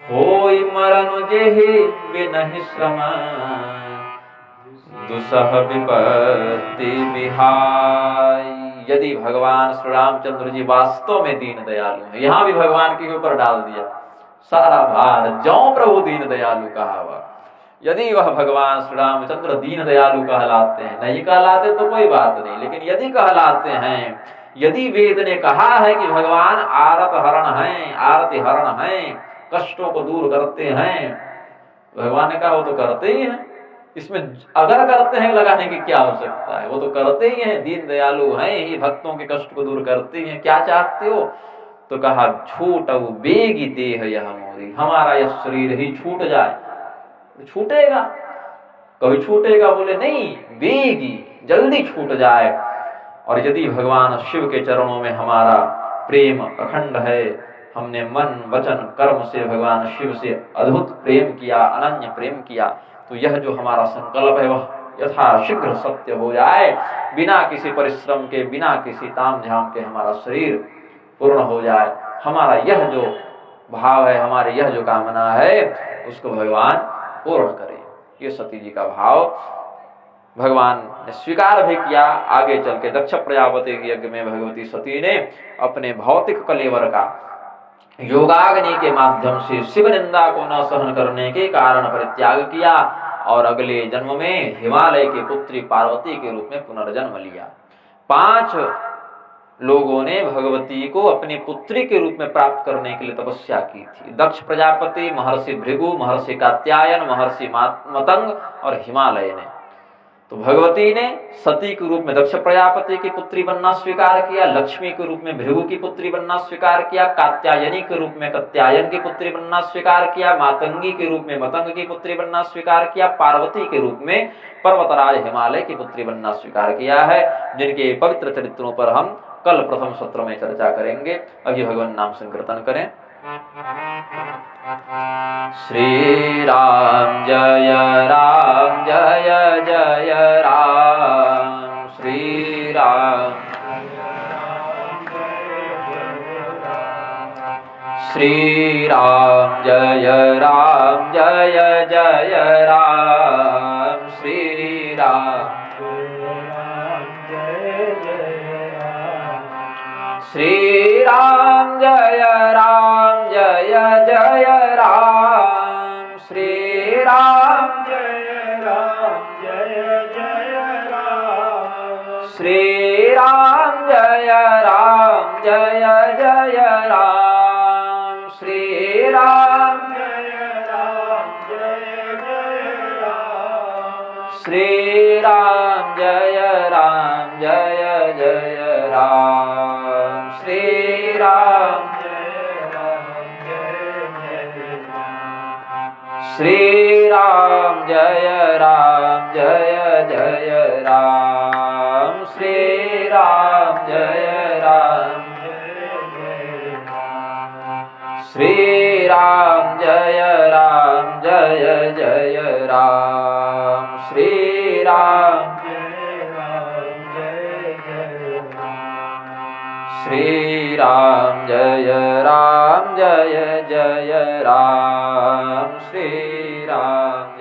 होई मरनु जेहि बिनहि श्रम, दुसह विपत्ति विहाय। यदि भगवान श्री रामचंद्र जी वास्तव में दीन दयालु हैं, यहाँ भी भगवान के ऊपर डाल दिया सारा भार, जो प्रभु दीन दयालु कहावा। यदि वह भगवान श्री रामचंद्र दीन दयालु कहलाते हैं, नहीं कहलाते तो कोई बात नहीं, लेकिन यदि कहलाते हैं, यदि वेद ने कहा है कि भगवान आरत हरण हैं, आरती हरण हैं, कष्टों को दूर करते हैं, भगवान ने कहा वो तो करते ही हैं, इसमें अगर करते हैं लगाने की क्या हो सकता है, वो तो करते ही हैं, दीन दयालु हैं ही, भक्तों के कष्ट को दूर करते हैं, क्या चाहते हो। तो कहा छूटऊ बेगी देह यह मोरी, हमारा यह शरीर ही छूट जाए, छूटेगा, कभी छूटेगा, बोले नहीं, बेगी जल्दी छूट जाए। और यदि भगवान शिव के चरणों में हमारा प्रेम अखंड है, हमने मन वचन कर्म से भगवान शिव से अद्भुत प्रेम किया, अनन्य प्रेम किया, तो यह जो हमारा संकल्प है वह यथाशीघ्र सत्य हो जाए, बिना किसी परिश्रम के, बिना किसी ताम झाम के हमारा शरीर पूर्ण हो जाए। हमारा यह जो भाव है, हमारी यह जो कामना है, उसको भगवान पूर्ण करे। ये सती जी का भाव भगवान ने स्वीकार भी किया। आगे चल के दक्ष प्रजापति के यज्ञ में भगवती सती ने अपने भौतिक कलेवर का योगाग्नि के माध्यम से शिव निंदा को न सहन करने के कारण परित्याग किया और अगले जन्म में हिमालय की पुत्री पार्वती के रूप में पुनर्जन्म लिया। 5 लोगों ने भगवती को अपनी पुत्री के रूप में प्राप्त करने के लिए तपस्या की थी। दक्ष प्रजापति, महर्षि भृगु, महर्षि कात्यायन, महर्षि मतंग और हिमालय ने। तो भगवती ने सती के रूप में दक्ष प्रजापति की पुत्री बनना स्वीकार किया, लक्ष्मी के रूप में भृगु की पुत्री बनना स्वीकार किया, कात्यायनी के रूप में कात्यायन की पुत्री बनना स्वीकार किया, मातंगी के रूप में मतंग की पुत्री बनना स्वीकार किया, पार्वती के रूप में पर्वतराज हिमालय की पुत्री बनना स्वीकार किया है, जिनके पवित्र चरित्रों पर हम कल प्रथम सत्र में चर्चा करेंगे। अभी भगवान नाम संकीर्तन करें। श्री राम जय राम जय जय राम, श्री राम श्री राम जय राम जय जय राम, श्री राम श्री राम जय राम जय जय राम, श्री राम जय राम जय जय राम, श्री राम जय राम जय जय राम, श्री राम जय राम जय जय राम। श्री राम जय जय राम श्री राम श्री राम जय जय राम श्री राम जय श्री राम जय जय राम श्री राम श्री राम जय जय राम श्री राम